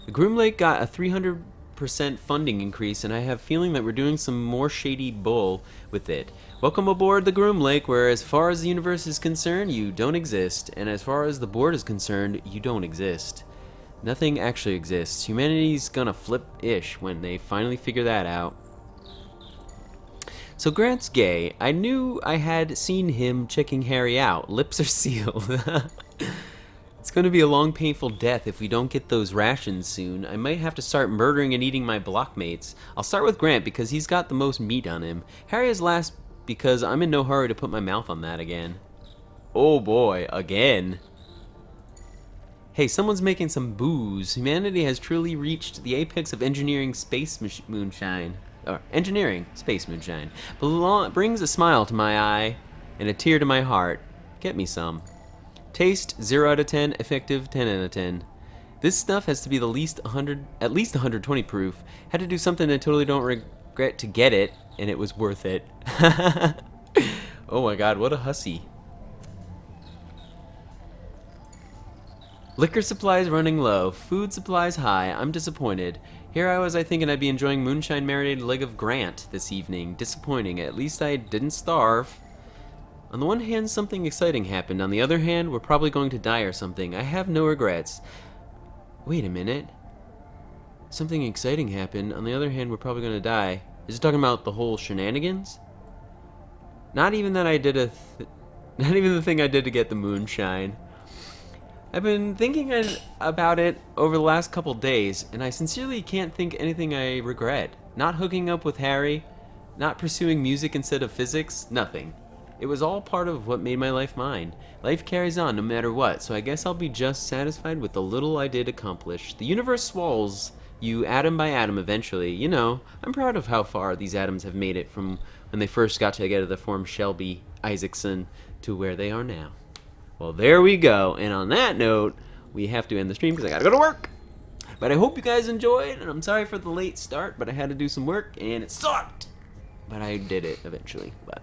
The Groom Lake got a 300% funding increase, and I have a feeling that we're doing some more shady bull with it. Welcome aboard the Groom Lake, where as far as the universe is concerned, you don't exist, and as far as the board is concerned, you don't exist. Nothing actually exists. Humanity's gonna flip-ish when they finally figure that out. So Grant's gay. I knew I had seen him checking Harry out. Lips are sealed. It's going to be a long, painful death if we don't get those rations soon. I might have to start murdering and eating my blockmates. I'll start with Grant because he's got the most meat on him. Harry is last because I'm in no hurry to put my mouth on that again. Oh boy, again. Hey, someone's making some booze. Humanity has truly reached the apex of engineering space moonshine. Or engineering space moonshine. Brings a smile to my eye and a tear to my heart. Get me some. Taste 0 out of 10, effective 10 out of 10. This stuff has to be at least 120 proof. Had to do something I totally don't regret to get it, and it was worth it. Oh my god, what a hussy. Liquor supplies running low, food supplies high. I'm disappointed. Here I was thinking I'd be enjoying moonshine marinated leg of Grant this evening. Disappointing. At least I didn't starve. On the one hand, something exciting happened. On the other hand, we're probably going to die or something. I have no regrets. Wait a minute. Something exciting happened. On the other hand, we're probably going to die. Is it talking about the whole shenanigans? Not even that I did not even the thing I did to get the moonshine. I've been thinking about it over the last couple days, and I sincerely can't think anything I regret. Not hooking up with Harry, not pursuing music instead of physics, nothing. It was all part of what made my life mine. Life carries on no matter what, so I guess I'll be just satisfied with the little I did accomplish. The universe swallows you atom by atom eventually. You know, I'm proud of how far these atoms have made it from when they first got together to form Shelby Isaacson to where they are now. Well, there we go. And on that note, we have to end the stream because I gotta go to work. But I hope you guys enjoyed, and I'm sorry for the late start, but I had to do some work, and it sucked. But I did it eventually. But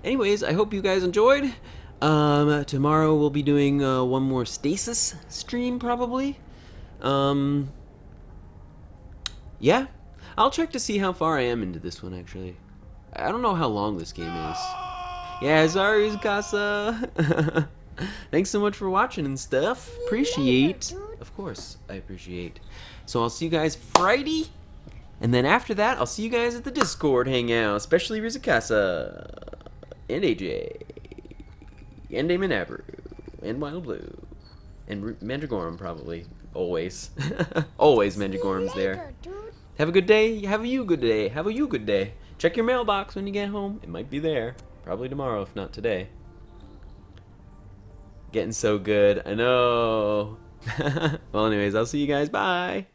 anyways, I hope you guys enjoyed. Tomorrow we'll be doing one more Stasis stream, probably. Yeah. I'll check to see how far I am into this one, actually. I don't know how long this game is. Yeah, sorry, Casa. Thanks so much for watching and stuff. Appreciate. Of course, I appreciate. So I'll see you guys Friday. And then after that, I'll see you guys at the Discord hangout. Especially Rizakasa. And AJ. And Damon Abreu. And Wild Blue. And Mandragorum, probably. Always. Always Mandragorum's there. Have a good day. Have a you good day. Have a you good day. Check your mailbox when you get home. It might be there. Probably tomorrow, if not today. Getting so good. I know. Well, anyways, I'll see you guys. Bye.